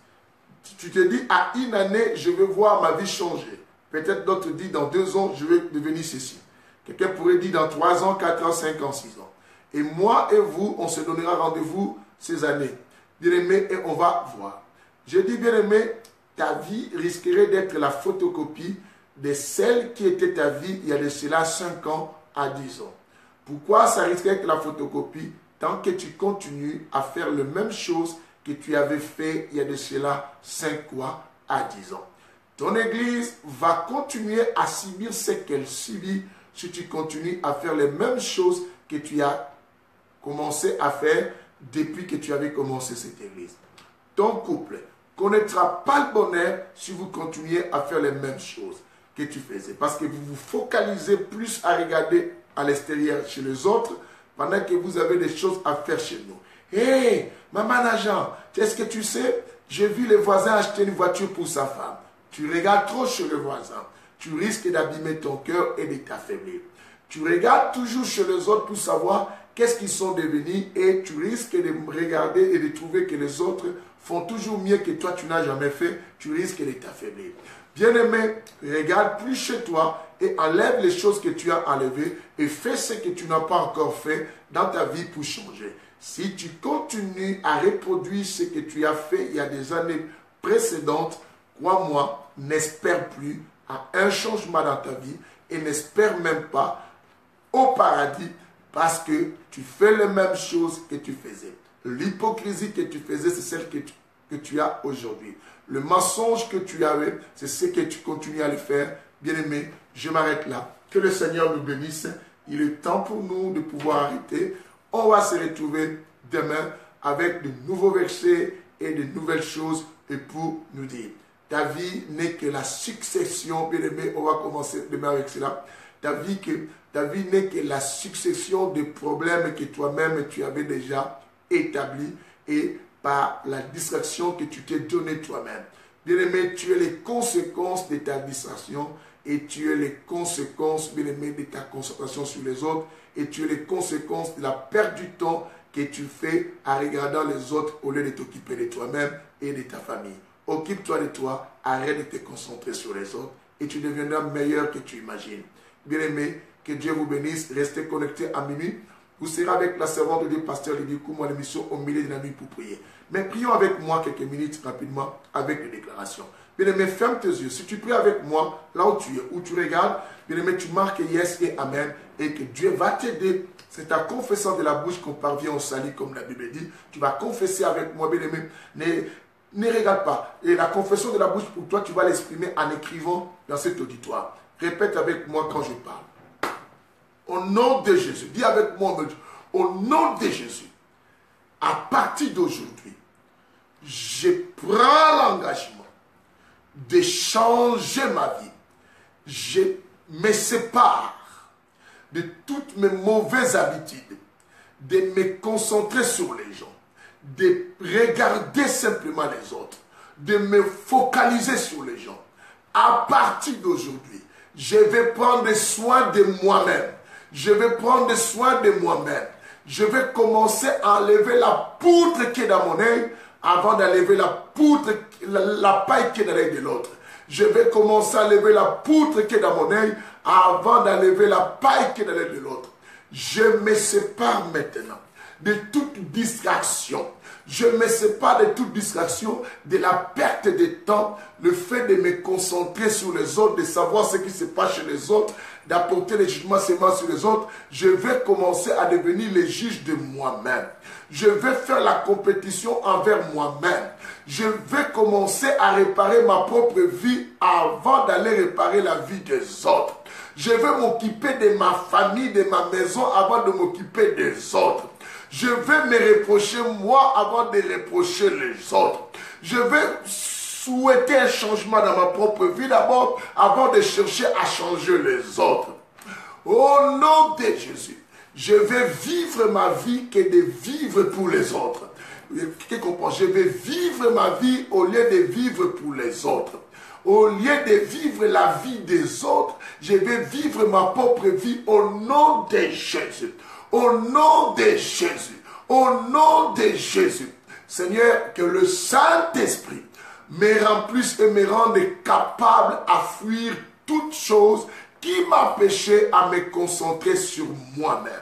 Tu te dis, à une année, je vais voir ma vie changer. Peut-être d'autres disent, dans 2 ans, je vais devenir ceci. Quelqu'un pourrait dire dans 3 ans, 4 ans, 5 ans, 6 ans. Et moi et vous, on se donnera rendez-vous ces années. Bien-aimé, et on va voir. Je dis, bien-aimé, ta vie risquerait d'être la photocopie de celle qui était ta vie il y a de cela 5 ans à 10 ans. Pourquoi ça risquerait d'être la photocopie? Tant que tu continues à faire les mêmes choses que tu avais fait il y a de cela 5 mois à 10 ans. Ton église va continuer à subir ce qu'elle subit si tu continues à faire les mêmes choses que tu as commencé à faire depuis que tu avais commencé cette église. Ton couple ne connaîtra pas le bonheur si vous continuez à faire les mêmes choses que tu faisais. Parce que vous vous focalisez plus à regarder à l'extérieur chez les autres pendant que vous avez des choses à faire chez nous. Hé, maman agent, est-ce que tu sais, j'ai vu le voisin acheter une voiture pour sa femme. Tu regardes trop chez le voisin. Tu risques d'abîmer ton cœur et de t'affaiblir. Tu regardes toujours chez les autres pour savoir qu'est-ce qu'ils sont devenus et tu risques de regarder et de trouver que les autres font toujours mieux que toi, tu n'as jamais fait. Tu risques de t'affaiblir. Bien-aimé, regarde plus chez toi et enlève les choses que tu as enlevées et fais ce que tu n'as pas encore fait dans ta vie pour changer. Si tu continues à reproduire ce que tu as fait il y a des années précédentes, crois-moi, n'espère plus à un changement dans ta vie et n'espère même pas au paradis parce que tu fais les mêmes choses que tu faisais. L'hypocrisie que tu faisais, c'est celle que tu as aujourd'hui. Le mensonge que tu avais, c'est ce que tu continues à le faire. Bien-aimé, je m'arrête là. Que le Seigneur nous bénisse. Il est temps pour nous de pouvoir arrêter. On va se retrouver demain avec de nouveaux versets et de nouvelles choses et pour nous dire. Ta vie n'est que la succession, bien-aimé, on va commencer demain avec cela. Ta vie n'est que la succession de problèmes que toi-même tu avais déjà établis et par la distraction que tu t'es donnée toi-même. Bien-aimé, tu es les conséquences de ta distraction et tu es les conséquences, bien-aimé, de ta concentration sur les autres et tu es les conséquences de la perte du temps que tu fais en regardant les autres au lieu de t'occuper de toi-même et de ta famille. Occupe-toi de toi, arrête de te concentrer sur les autres et tu deviendras meilleur que tu imagines. Bien-aimé, que Dieu vous bénisse. Restez connectés à minuit. Vous serez avec la servante de Dieu, Pasteur Lydie Koum, à l'émission Au milieu de la nuit pour prier. Mais prions avec moi quelques minutes rapidement avec les déclarations. Bien-aimé, ferme tes yeux. Si tu pries avec moi, là où tu es, où tu regardes, bien-aimé, tu marques yes et amen et que Dieu va t'aider. C'est ta confession de la bouche qu'on parvient au salut, comme la Bible dit. Tu vas confesser avec moi, bien-aimé. Ne regarde pas. Et la confession de la bouche pour toi, tu vas l'exprimer en écrivant dans cet auditoire. Répète avec moi quand je parle. Au nom de Jésus, dis avec moi, au nom de Jésus, à partir d'aujourd'hui, je prends l'engagement de changer ma vie. Je me sépare de toutes mes mauvaises habitudes, de me concentrer sur les gens, de regarder simplement les autres, de me focaliser sur les gens. À partir d'aujourd'hui, je vais prendre soin de moi-même. Je vais prendre soin de moi-même. Je vais commencer à enlever la poutre qui est dans mon œil avant d'enlever la poutre, la paille qui est dans l'œil de l'autre. Je vais commencer à enlever la poutre qui est dans mon œil avant d'enlever la paille qui est dans l'œil de l'autre. Je me sépare maintenant de toute distraction. Je me sépare de toute distraction, de la perte de temps, le fait de me concentrer sur les autres, de savoir ce qui se passe chez les autres, d'apporter les jugements seulement sur les autres. Je vais commencer à devenir le juge de moi-même. Je vais faire la compétition envers moi-même. Je vais commencer à réparer ma propre vie avant d'aller réparer la vie des autres. Je vais m'occuper de ma famille, de ma maison avant de m'occuper des autres. Je vais me reprocher moi avant de reprocher les autres. Je vais souhaiter un changement dans ma propre vie d'abord avant de chercher à changer les autres. Au nom de Jésus, je vais vivre ma vie que de vivre pour les autres. Qui comprend? Je vais vivre ma vie au lieu de vivre pour les autres. Au lieu de vivre la vie des autres, je vais vivre ma propre vie au nom de Jésus. Au nom de Jésus. Au nom de Jésus. Seigneur, que le Saint-Esprit me remplisse et me rende capable à fuir toute chose qui m'empêchait à me concentrer sur moi-même.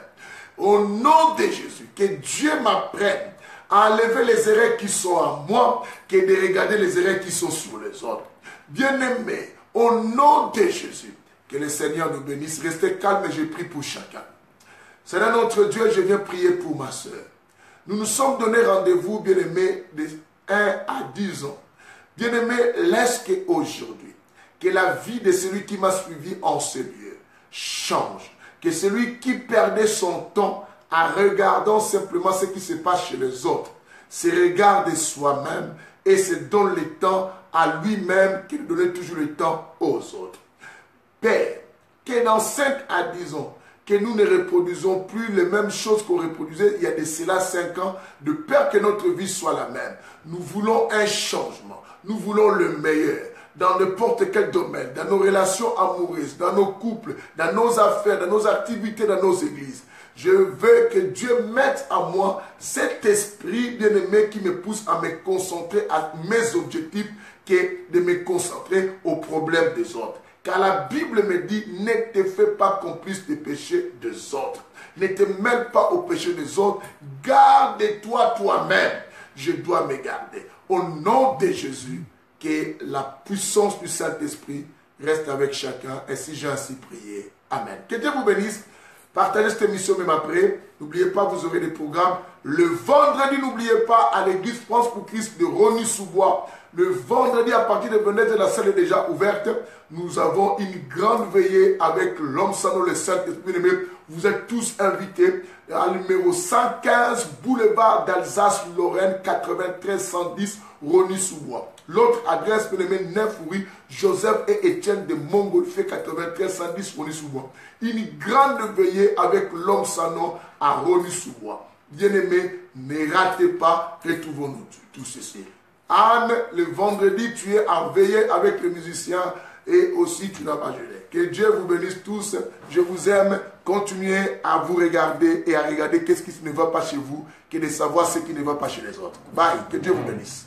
Au nom de Jésus, que Dieu m'apprenne à enlever les erreurs qui sont en moi, que de regarder les erreurs qui sont sur les autres. Bien-aimés, au nom de Jésus, que le Seigneur nous bénisse. Restez calme et je prie pour chacun. Seigneur notre Dieu, je viens prier pour ma soeur. Nous nous sommes donné rendez-vous, bien-aimés, de 1 à 10 ans. Bien-aimés, laisse qu'aujourd'hui, que la vie de celui qui m'a suivi en ce lieu change. Que celui qui perdait son temps en regardant simplement ce qui se passe chez les autres, se regarde soi-même et se donne le temps à lui-même, qu'il donne toujours le temps aux autres. Père, que dans 5 à 10 ans, que nous ne reproduisons plus les mêmes choses qu'on reproduisait il y a de cela 5 ans, de peur que notre vie soit la même. Nous voulons un changement, nous voulons le meilleur. Dans n'importe quel domaine, dans nos relations amoureuses, dans nos couples, dans nos affaires, dans nos activités, dans nos églises. Je veux que Dieu mette en moi cet esprit bien-aimé qui me pousse à me concentrer à mes objectifs que de me concentrer aux problèmes des autres. Car la Bible me dit, ne te fais pas complice des péchés des autres. Ne te mêle pas aux péchés des autres. Garde-toi toi-même. Je dois me garder. Au nom de Jésus, que la puissance du Saint-Esprit reste avec chacun. Et si j'ai ainsi prié. Amen. Que Dieu vous bénisse. Partagez cette émission même après. N'oubliez pas, vous aurez des programmes. Le vendredi, n'oubliez pas, à l'église France pour Christ de Rosny-sous-Bois. Le vendredi, à partir de 20h, la salle est déjà ouverte. Nous avons une grande veillée avec l'homme sans le Saint-Esprit. Vous êtes tous invités à numéro 115, boulevard d'Alsace-Lorraine, 93 110, Rosny-sous-Bois. L'autre adresse, 9 rue Joseph et Étienne de Montgolfier, 93 110, Rosny-sous-Bois. Une grande veillée avec l'homme sans nom à Rosny-sous-Bois. Bien-aimés, ne ratez pas, retrouvons-nous tout ceci. Anne, le vendredi, tu es en veillée avec les musiciens et aussi tu n'as pas gelé. Que Dieu vous bénisse tous. Je vous aime. Continuez à vous regarder et à regarder qu'est-ce qui ne va pas chez vous, que de savoir ce qui ne va pas chez les autres. Bye. Que Dieu vous bénisse.